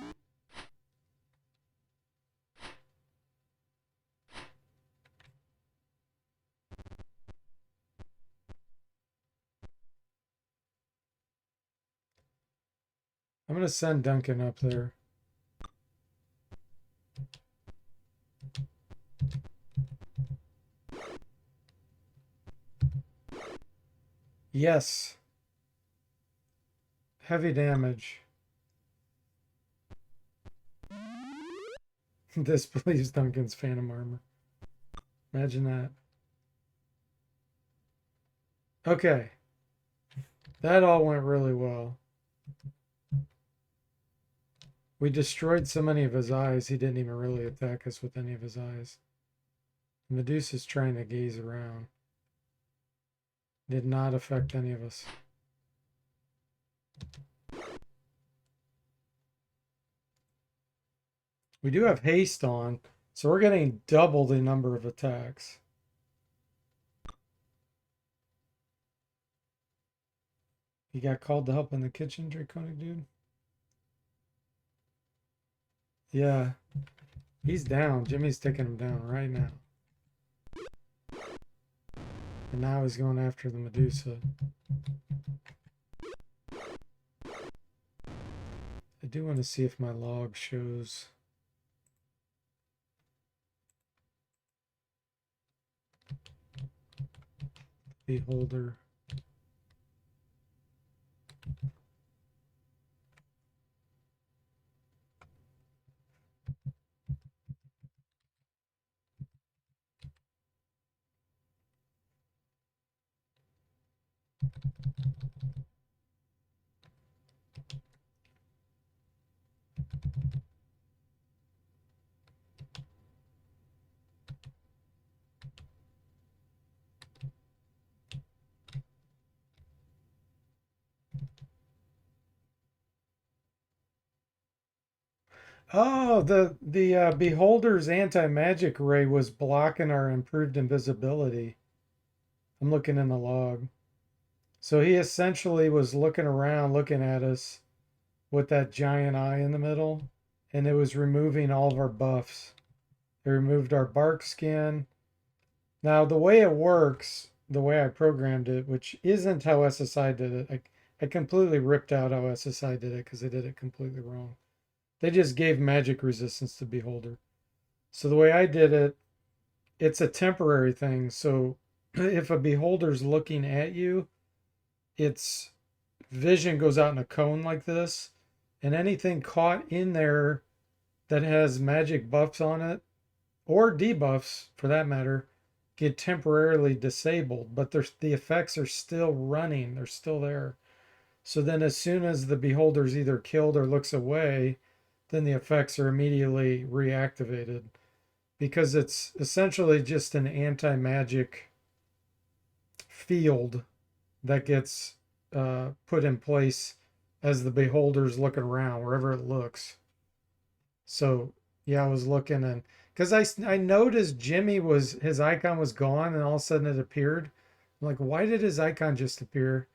I'm going to send Duncan up there. Yes. Heavy damage. This believes Duncan's phantom armor. Imagine that. Okay. That all went really well. We destroyed so many of his eyes, he didn't even really attack us with any of his eyes. Medusa's trying to gaze around. Did not affect any of us. We do have haste on, so we're getting double the number of attacks. You got called to help in the kitchen, Draconic Dude? Yeah. He's down. Jimmy's taking him down right now. And now he's going after the Medusa. I do want to see if my log shows. Beholder. Oh, the beholder's anti-magic ray was blocking our improved invisibility. I'm looking in the log. So he essentially was looking around, looking at us with that giant eye in the middle, and it was removing all of our buffs. It removed our bark skin. Now, the way it works, the way I programmed it, which isn't how SSI did it, I completely ripped out how SSI did it because they did it completely wrong. They just gave magic resistance to Beholder. So the way I did it, it's a temporary thing. So if a Beholder's looking at you, its vision goes out in a cone like this, and anything caught in there that has magic buffs on it, or debuffs for that matter, get temporarily disabled, but the effects are still running, they're still there. So then as soon as the beholder's either killed or looks away, then the effects are immediately reactivated because it's essentially just an anti-magic field that gets put in place as the beholder's looking around wherever it looks. So yeah, I was looking, and because I noticed Jimmy was, his icon was gone and all of a sudden it appeared. I'm like, why did his icon just appear?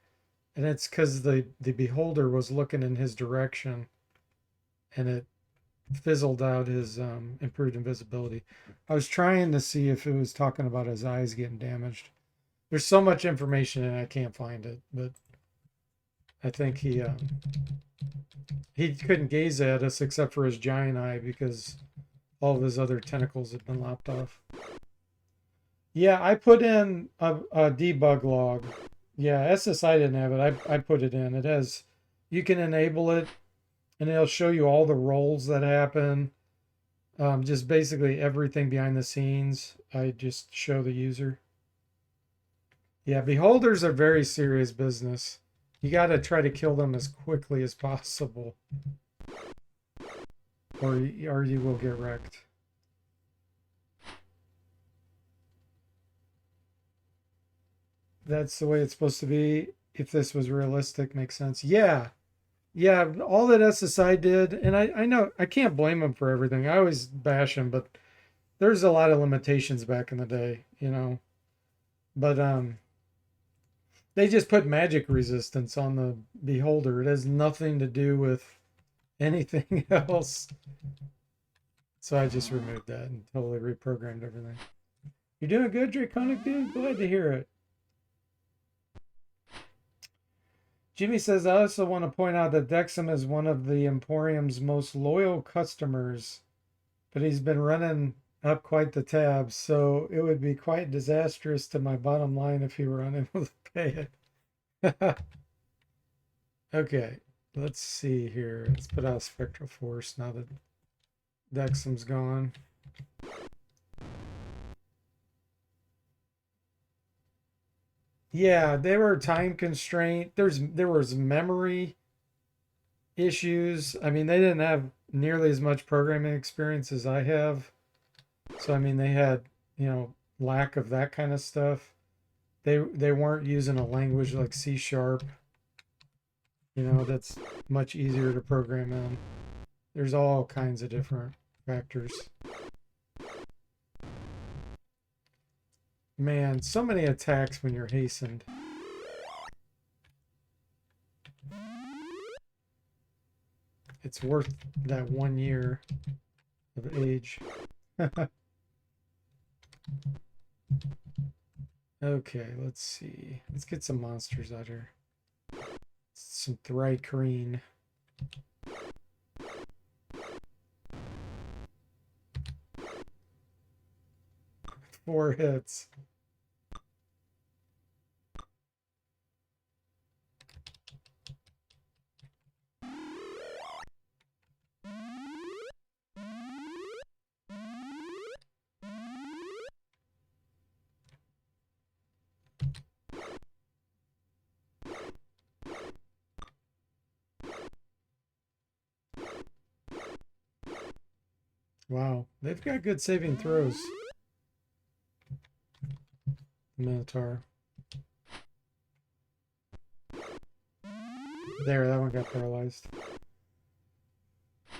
And it's because the beholder was looking in his direction and it fizzled out his improved invisibility. I was trying to see if it was talking about his eyes getting damaged. There's so much information and I can't find it, but I think he couldn't gaze at us except for his giant eye because all of his other tentacles had been lopped off. Yeah, I put in a debug log. Yeah, SSI didn't have it. I put it in. It has, you can enable it and it'll show you all the roles that happen. Just basically everything behind the scenes. I just show the user. Yeah, beholders are very serious business. You got to try to kill them as quickly as possible, or you will get wrecked. That's the way it's supposed to be. If this was realistic, makes sense. Yeah, yeah. All that SSI did, and I know I can't blame them for everything. I always bash them, but there's a lot of limitations back in the day, you know. But they just put magic resistance on the beholder. It has nothing to do with anything else. So I just removed that and totally reprogrammed everything. You're doing good, Draconic dude. Glad to hear it. Jimmy says, I also want to point out that Dexum is one of the Emporium's most loyal customers, but he's been running up quite the tab, so it would be quite disastrous to my bottom line if he were unable to pay it. Okay, let's see here. Let's put out Spectral Force now that Dexum's gone. Yeah, they were time constraint. There was memory issues. I mean, they didn't have nearly as much programming experience as I have. So I mean, they had, lack of that kind of stuff. They weren't using a language like C sharp. That's much easier to program in. There's all kinds of different factors. Man, so many attacks when you're hastened. It's worth that 1 year of age. Okay, let's see. Let's get some monsters out here. Some Thrycreen. 4 hits. Wow, they've got good saving throws. Minotaur. There, that one got paralyzed.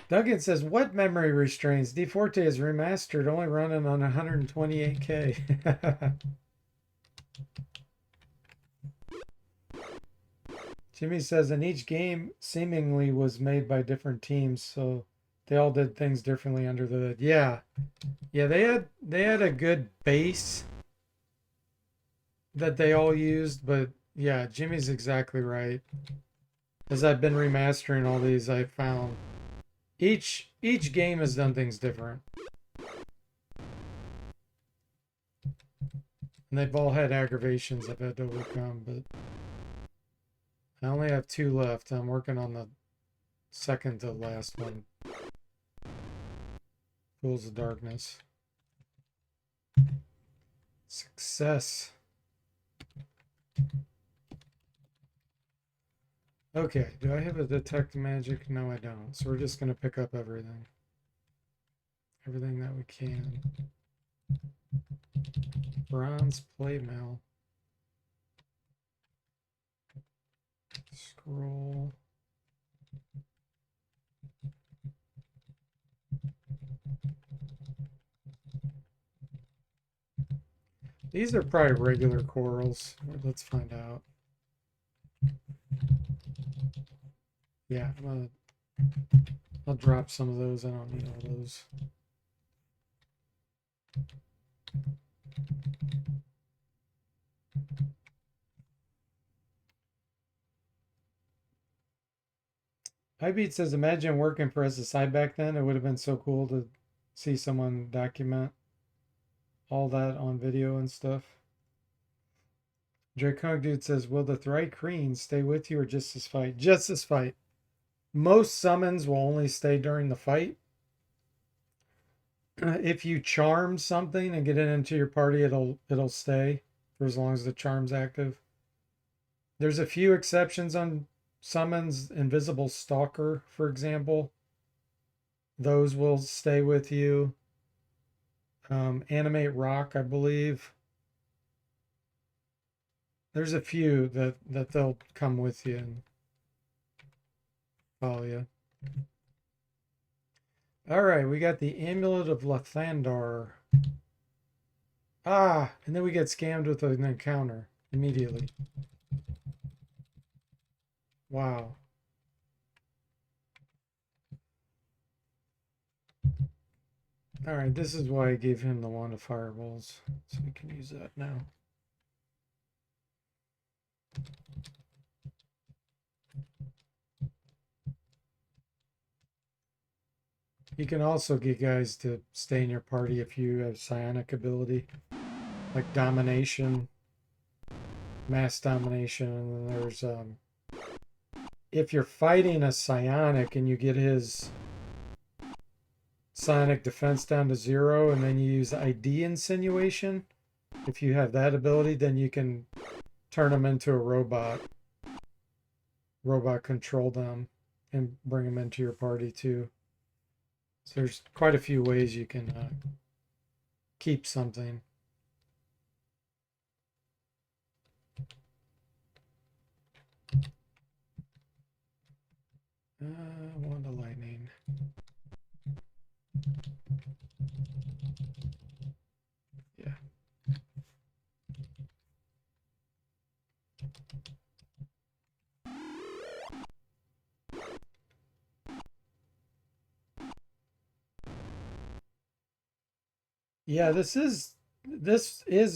Duggan says, what memory restraints? DFortae is remastered, only running on 128K. Jimmy says, and each game seemingly was made by different teams, so they all did things differently under the hood. Yeah. Yeah, they had a good base that they all used, but yeah, Jimmy's exactly right. As I've been remastering all these, I found each game has done things different. And they've all had aggravations I've had to overcome, but I only have 2 left. I'm working on the second to last one. Pools of Darkness. Success. Okay, do I have a detect magic? No, I don't. So we're just going to pick up everything. Everything that we can. Bronze plate mail. Scroll. These are probably regular corals. Let's find out. Yeah, I'll drop some of those. I don't need all those. Highbeat says, imagine working for SSI back then. It would have been so cool to see someone document all that on video and stuff. Draconic Dude says, will the Thri-kreen stay with you or just this fight? Just this fight. Most summons will only stay during the fight. If you charm something and get it into your party, it'll stay for as long as the charm's active. There's a few exceptions on summons. Invisible Stalker, for example. Those will stay with you. Animate Rock, I believe. There's a few that they'll come with you and follow you. All right, we got the Amulet of Lathandar. Ah, and then we get scammed with an encounter immediately. Wow. All right, this is why I gave him the wand of fireballs, so we can use that now. You can also get guys to stay in your party if you have psionic ability, like domination, mass domination, and then there's if you're fighting a psionic and you get his psionic defense down to 0 and then you use ID insinuation, if you have that ability, then you can turn them into a robot control them and bring them into your party too. So there's quite a few ways you can keep something. Wand of Lightning. Yeah. Yeah, this is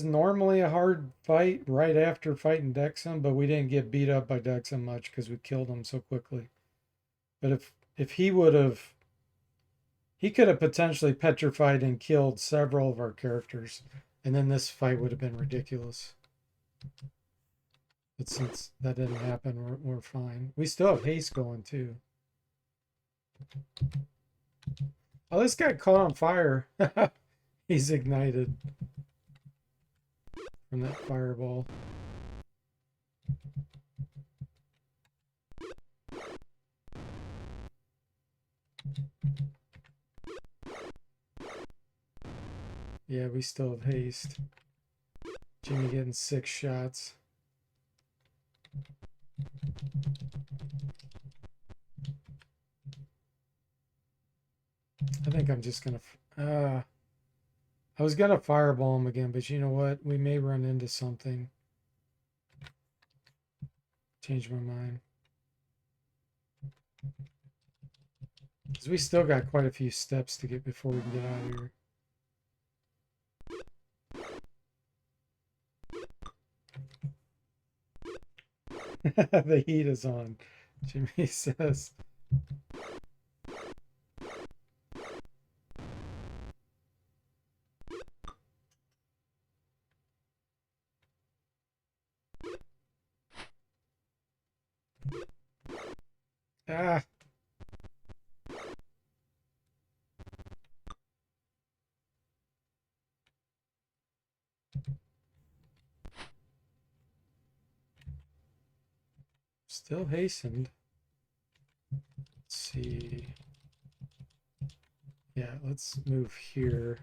normally a hard fight right after fighting Dexum, but we didn't get beat up by Dexum much because we killed him so quickly. But if he would have, he could have potentially petrified and killed several of our characters, and then this fight would have been ridiculous. But since that didn't happen, we're fine. We still have haste going too. Oh, this guy caught on fire. He's ignited from that fireball. Yeah, we still have haste. Jimmy getting 6 shots. I think I'm just gonna. I was gonna fireball him again, but you know what? We may run into something. Change my mind. Because we still got quite a few steps to get before we can get out of here. The heat is on, Jimmy says. Ah. Still hastened. Let's see. Yeah, let's move here.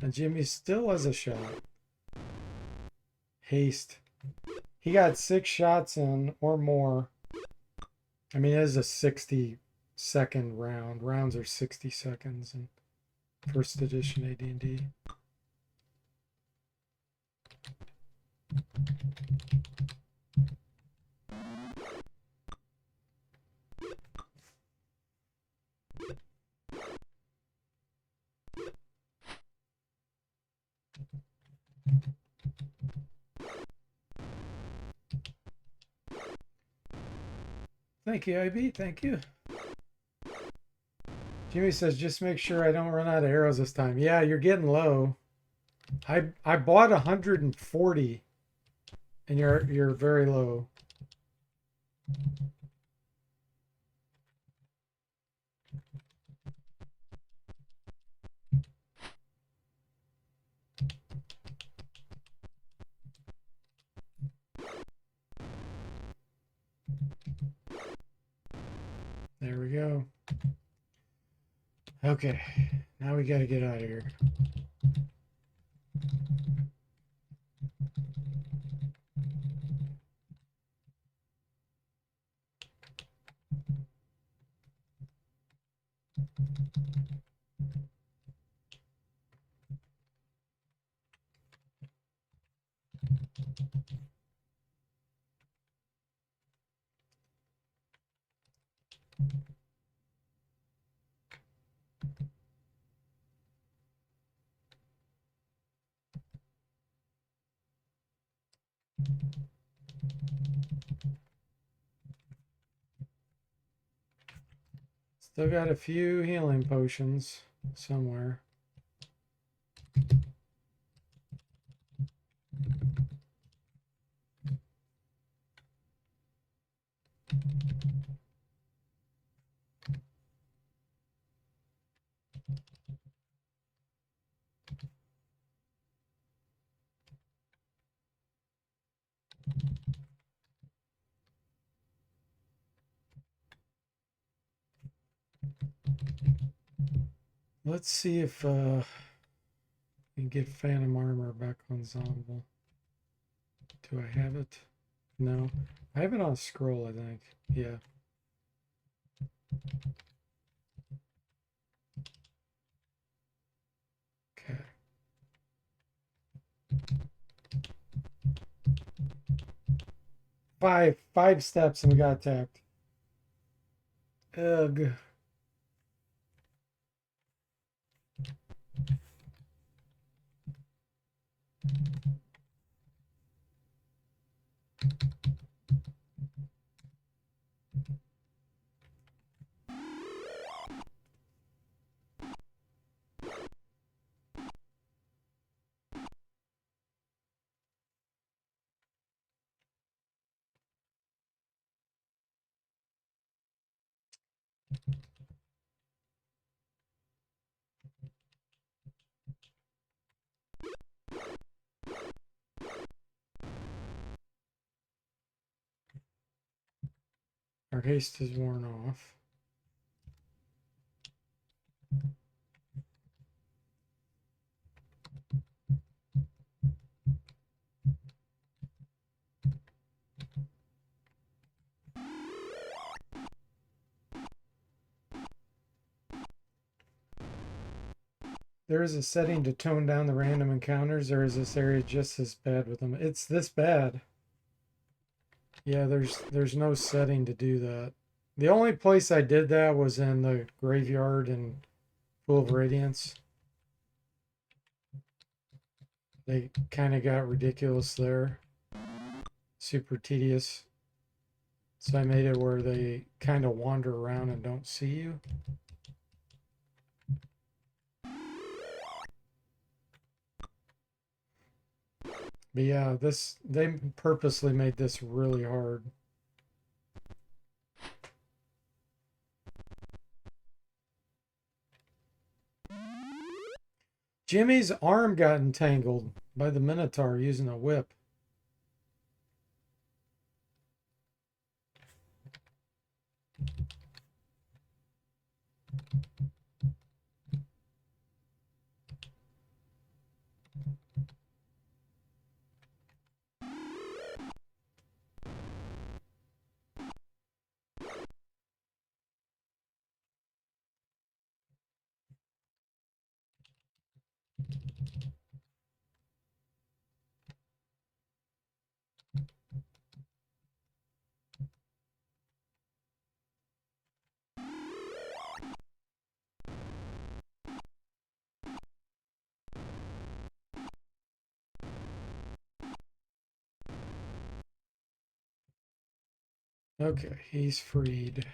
And Jimmy still has a shot. Haste. He got 6 shots in or more. I mean, it is a 60-second round. Rounds are 60 seconds in first edition AD&D. Thank you, IB. Thank you. Jimmy says, just make sure I don't run out of arrows this time. Yeah, you're getting low. I bought 140, and you're very low. There we go. Okay, now we got to get out of here. Still got a few healing potions somewhere. Let's see if we can get Phantom Armor back on Zombie. Do I have it? No. I have it on a scroll, I think. Yeah. Okay. Five steps and we got attacked. Ugh. Our haste is worn off. There is a setting to tone down the random encounters, or is this area just as bad with them? It's this bad. Yeah, there's no setting to do that. The only place I did that was in the graveyard and Pool of Radiance. They kind of got ridiculous there. Super tedious. So I made it where they kind of wander around and don't see you. But yeah, they purposely made this really hard. Jimmy's arm got entangled by the Minotaur using a whip. Okay, he's freed.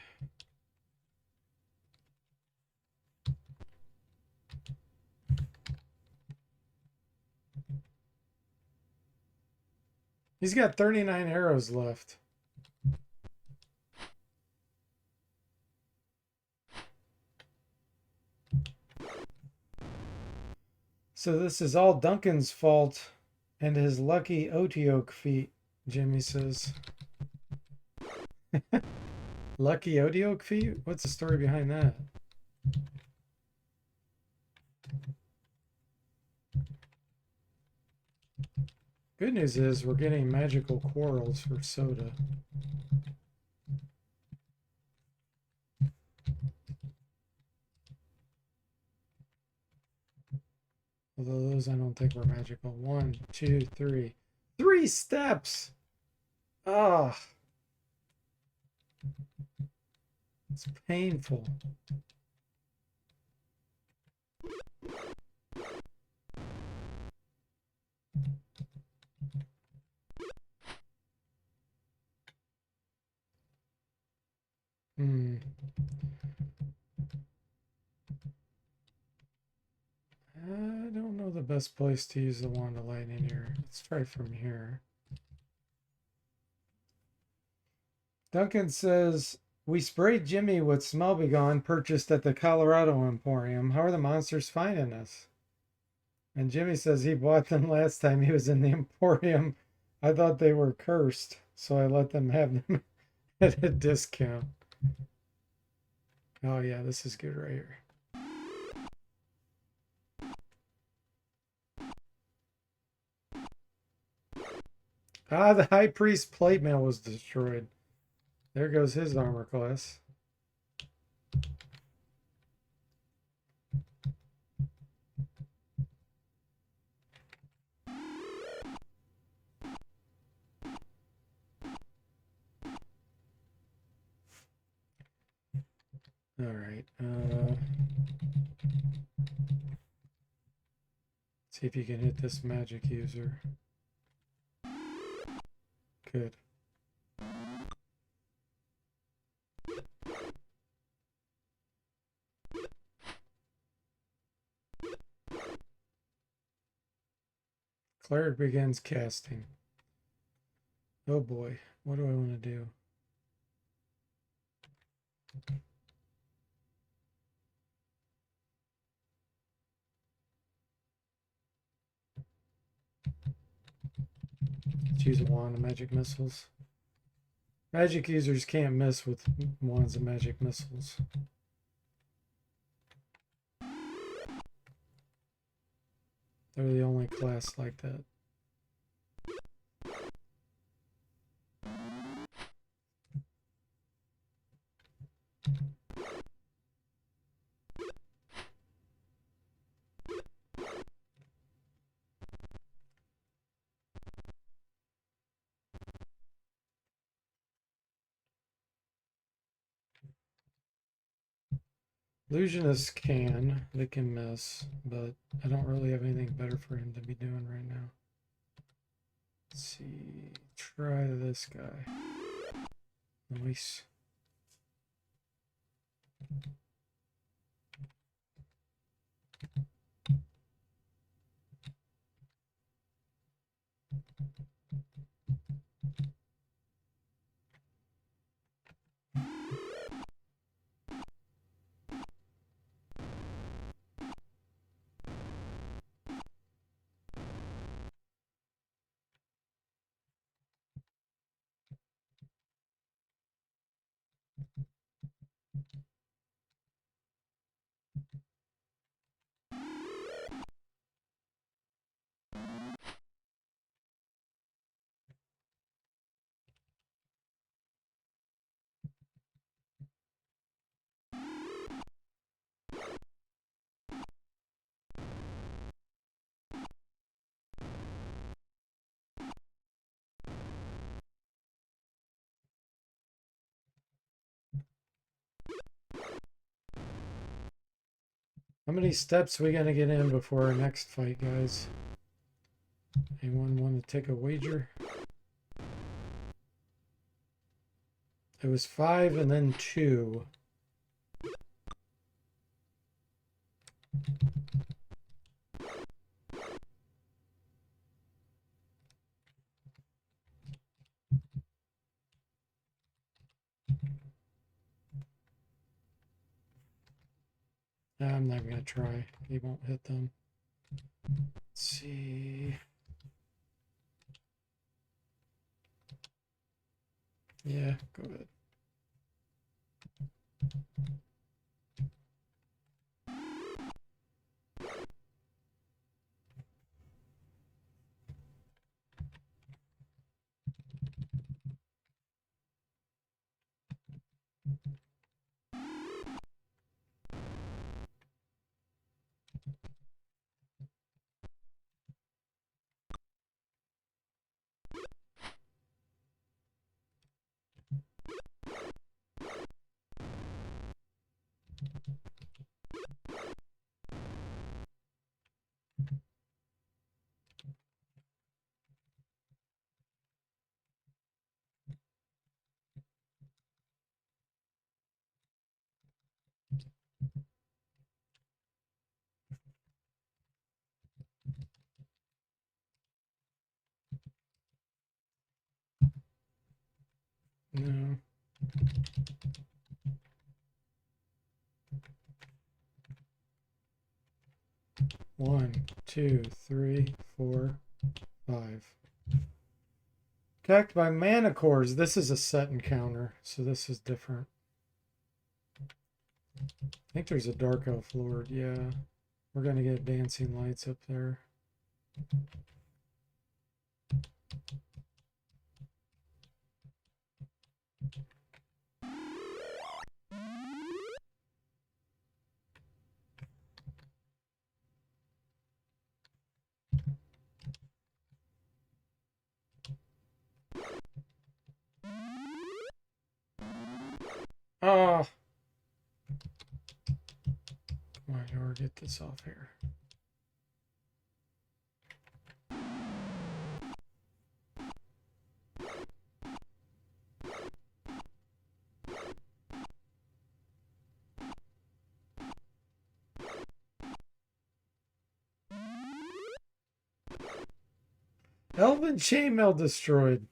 He's got 39 arrows left. So this is all Duncan's fault and his lucky Oteoke feet, Jimmy says. Lucky Oteoke feet? What's the story behind that? Good news is we're getting magical quarrels for soda. Although those I don't think were magical. 1, 2, 3. 3 steps! Ah. It's painful. I don't know the best place to use the wand of lightning here. Let's try from here. Duncan says, we sprayed Jimmy with Smell Begone purchased at the Colorado Emporium. How are the monsters finding us? And Jimmy says he bought them last time he was in the Emporium. I thought they were cursed, so I let them have them at a discount. Oh yeah, this is good right here. Ah, the High Priest plate mail was destroyed. There goes his armor class. All right. See if you can hit this magic user. Good. Cleric begins casting. Oh boy, what do I want to do? Let's use a wand of magic missiles. Magic users can't miss with wands and magic missiles. They're the only class like that. Illusionists they can miss, but I don't really have anything better for him to be doing right now. Let's see, try this guy. Nice. How many steps are we gonna get in before our next fight, guys? Anyone want to take a wager? It was 5 and then 2. I'm not gonna try. He won't hit them. Let's see. Yeah, go ahead. No. One, two, three, 4, 5. Attacked by mana cores. This is a set encounter, so this is different. I think there's a Dark Elf Lord, yeah. We're gonna get dancing lights up there. Ah! Come on, Yor, get this off here. Elven chainmail destroyed.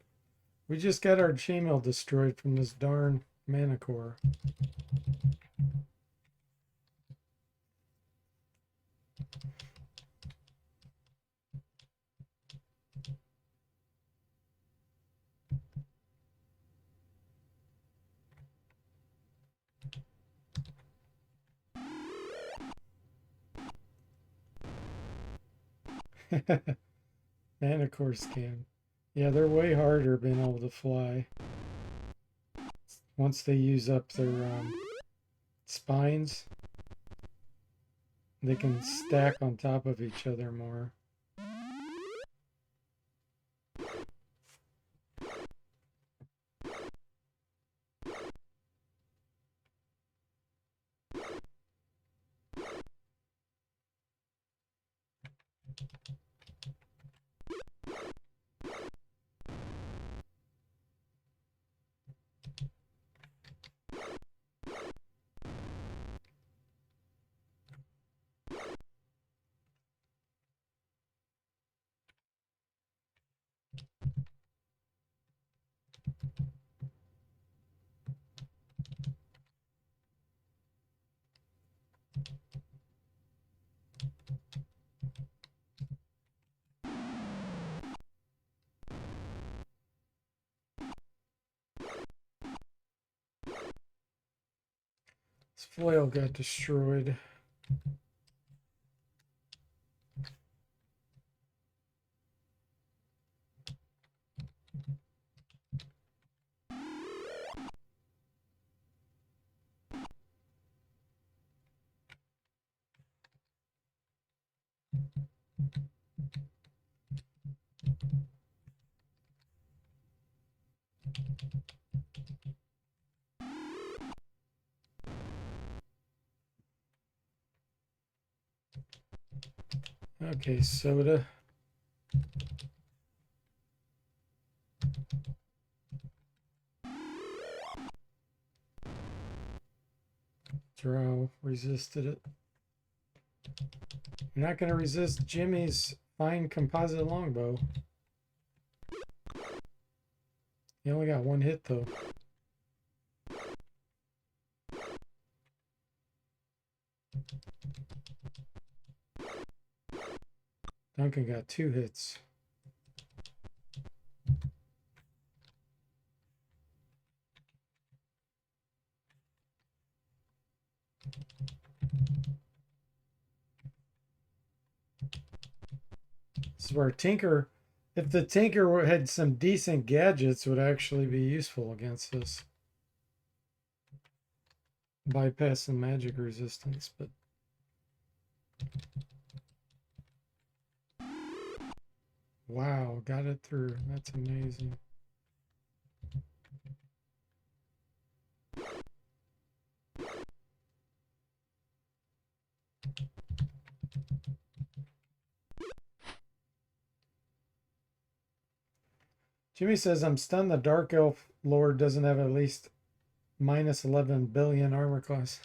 We just got our chainmail destroyed from this darn mana core. And of course can. Yeah, they're way harder being able to fly. Once they use up their spines, they can stack on top of each other more. This foil got destroyed. Okay, soda. Drow resisted it. You're not going to resist Jimmy's fine composite longbow. He only got one hit though. Duncan got 2 hits. This is where Tinker, if the Tinker had some decent gadgets, would actually be useful against this. Bypassing magic resistance, but wow, got it through. That's amazing. Jimmy says, I'm stunned the Dark Elf Lord doesn't have at least minus 11 billion armor class.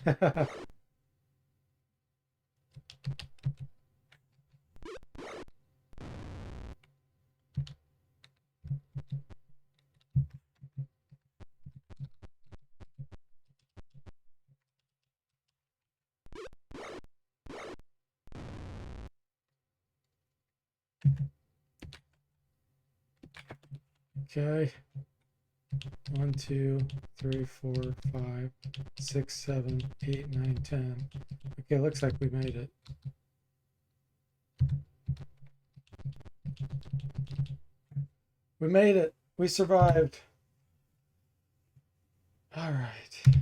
Okay. 1, 2, 3, 4, 5, 6, 7, 8, 9, 10. Okay, looks like we made it. We made it. We survived. All right.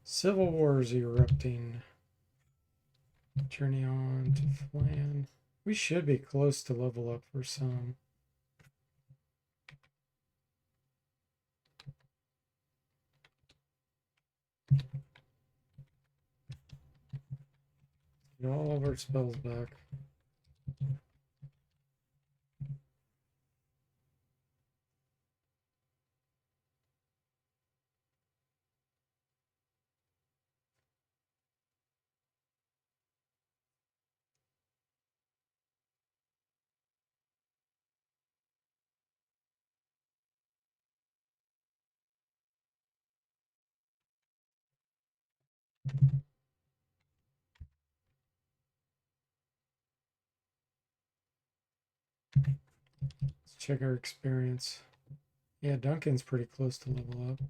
Civil War is erupting. Journey on to Flan. We should be close to level up for some. Get all of our spells back. Let's check our experience. Yeah, Duncan's pretty close to level up.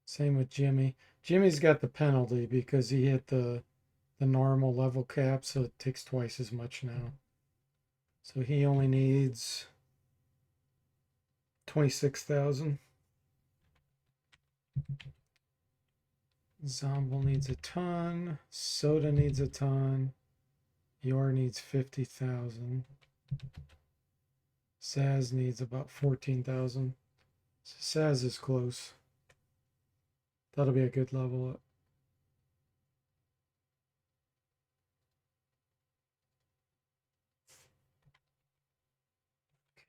Same with Jimmy. Jimmy's got the penalty because he hit the normal level cap, so it takes twice as much now. So he only needs 26,000. Zomble needs a ton. Soda needs a ton. Yor needs 50,000. Saz needs about 14,000. So Saz is close. That'll be a good level up.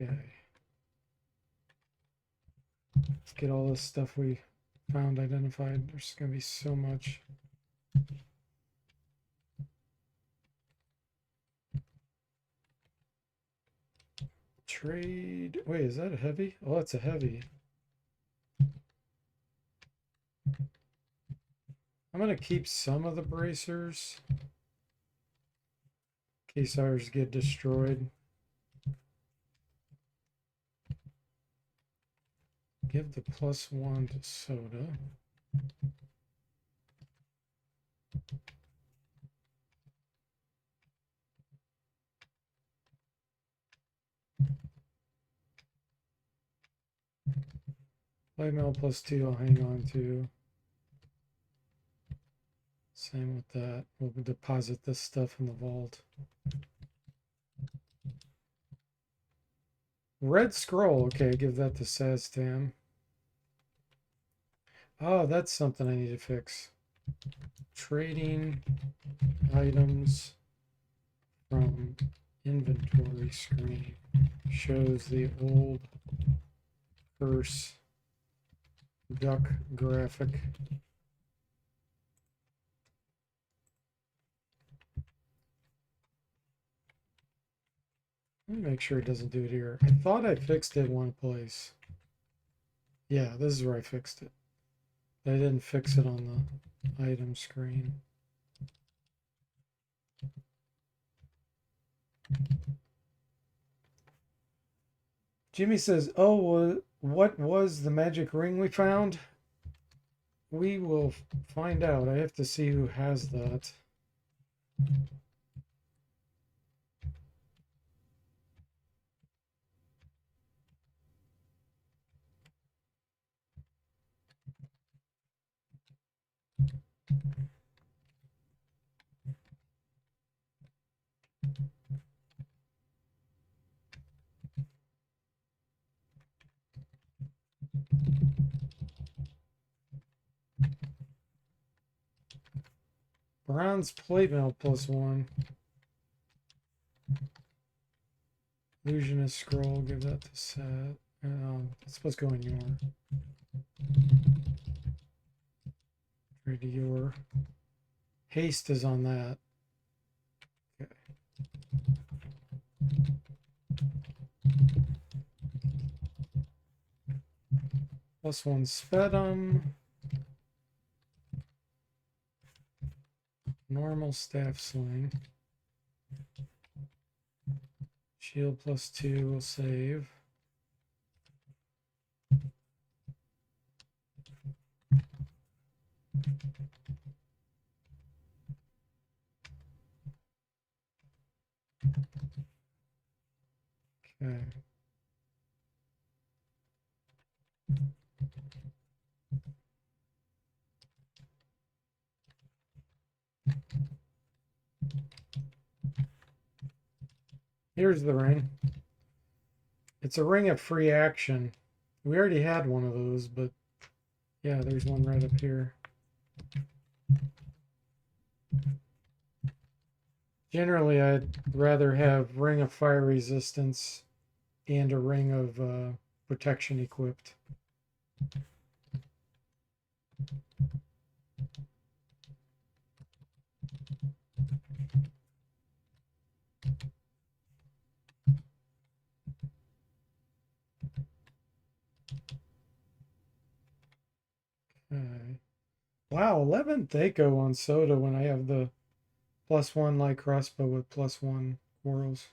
Okay. Let's get all this stuff we found identified. There's going to be so much. Trade. Wait, is that a heavy? Oh, that's a heavy. I'm going to keep some of the bracers in case ours get destroyed. Give the +1 to Soda. Playmail +2 I'll hang on to. Same with that. We'll deposit this stuff in the vault. Red scroll. Okay, give that to Saztam. Oh, that's something I need to fix. Trading items from inventory screen shows the old curse duck graphic. Let me make sure it doesn't do it here. I thought I fixed it one place. Yeah, this is where I fixed it. I didn't fix it on the item screen. Jimmy says, oh, what was the magic ring we found? We will find out. I have to see who has that. Bronze plate mail +1. Illusionist scroll, give that to Set. It's supposed to go in your. Ready your. Haste is on that. Okay. +1 Spedum. Normal staff sling. Shield +2 will save. Okay. Here's the ring. It's a ring of free action. We already had one of those, but yeah, there's one right up here. Generally, I'd rather have ring of fire resistance and a ring of protection equipped. Okay. Wow, 11th Echo on Soda when I have the +1 light crossbow with +1 quarrels.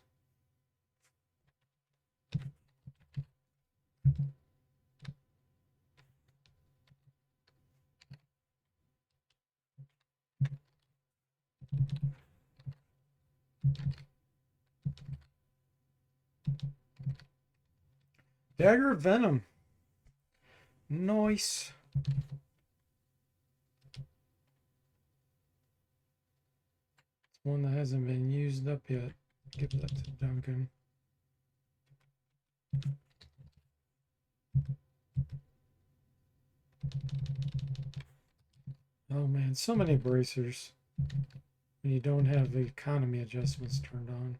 Dagger of Venom. Nice. It's one that hasn't been used up yet. Give that to Duncan. Oh man, so many bracers when you don't have the economy adjustments turned on.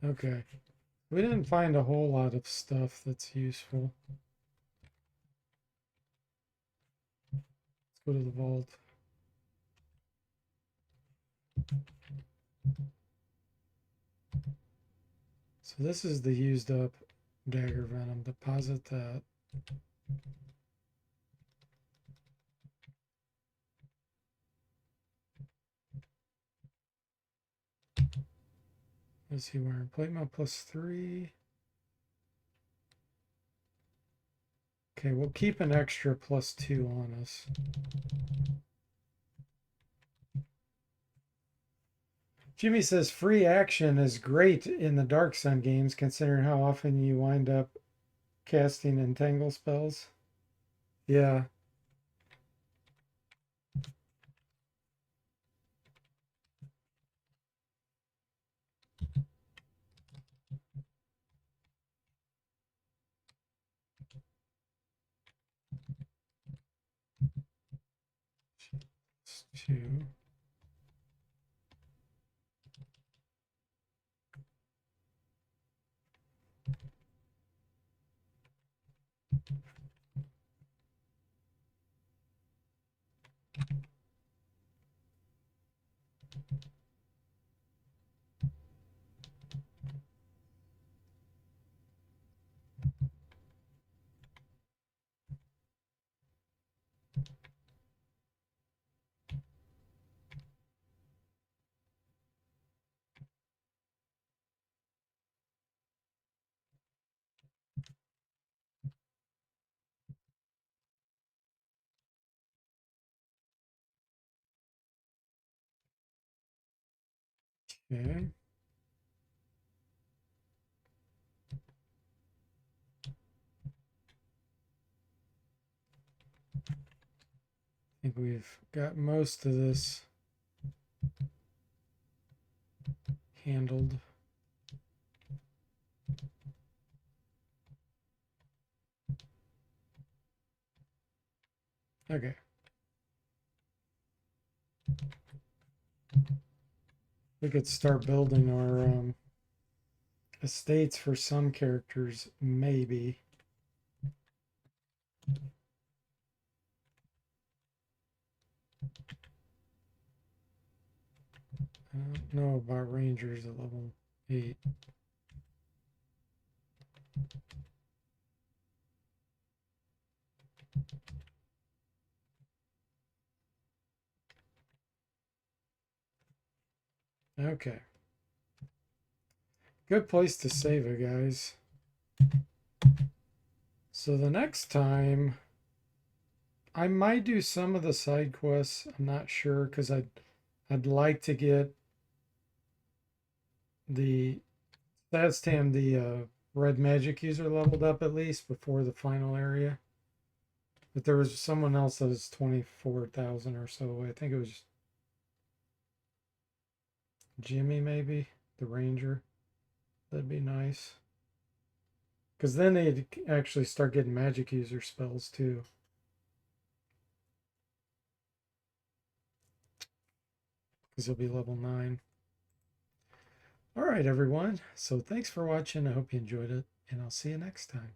Okay. We didn't find a whole lot of stuff that's useful. Let's go to the vault. So this is the used up dagger venom. Deposit that. What's he wearing? Plate mail +3. Okay, we'll keep an extra +2 on us. Jimmy says free action is great in the Dark Sun games, considering how often you wind up casting entangle spells. Yeah. Two. Okay. I think we've got most of this handled. Okay. We could start building our estates for some characters, maybe. I don't know about Rangers at level 8. Okay. Good place to save it, guys. So the next time, I might do some of the side quests. I'm not sure because I'd like to get the Saztam, the red magic user leveled up at least before the final area. But there was someone else that was 24,000 or so away. I think it was Jimmy, maybe the ranger. That'd be nice. Because then they'd actually start getting magic user spells too. Because he'll be level 9. All right, everyone. So thanks for watching. I hope you enjoyed it. And I'll see you next time.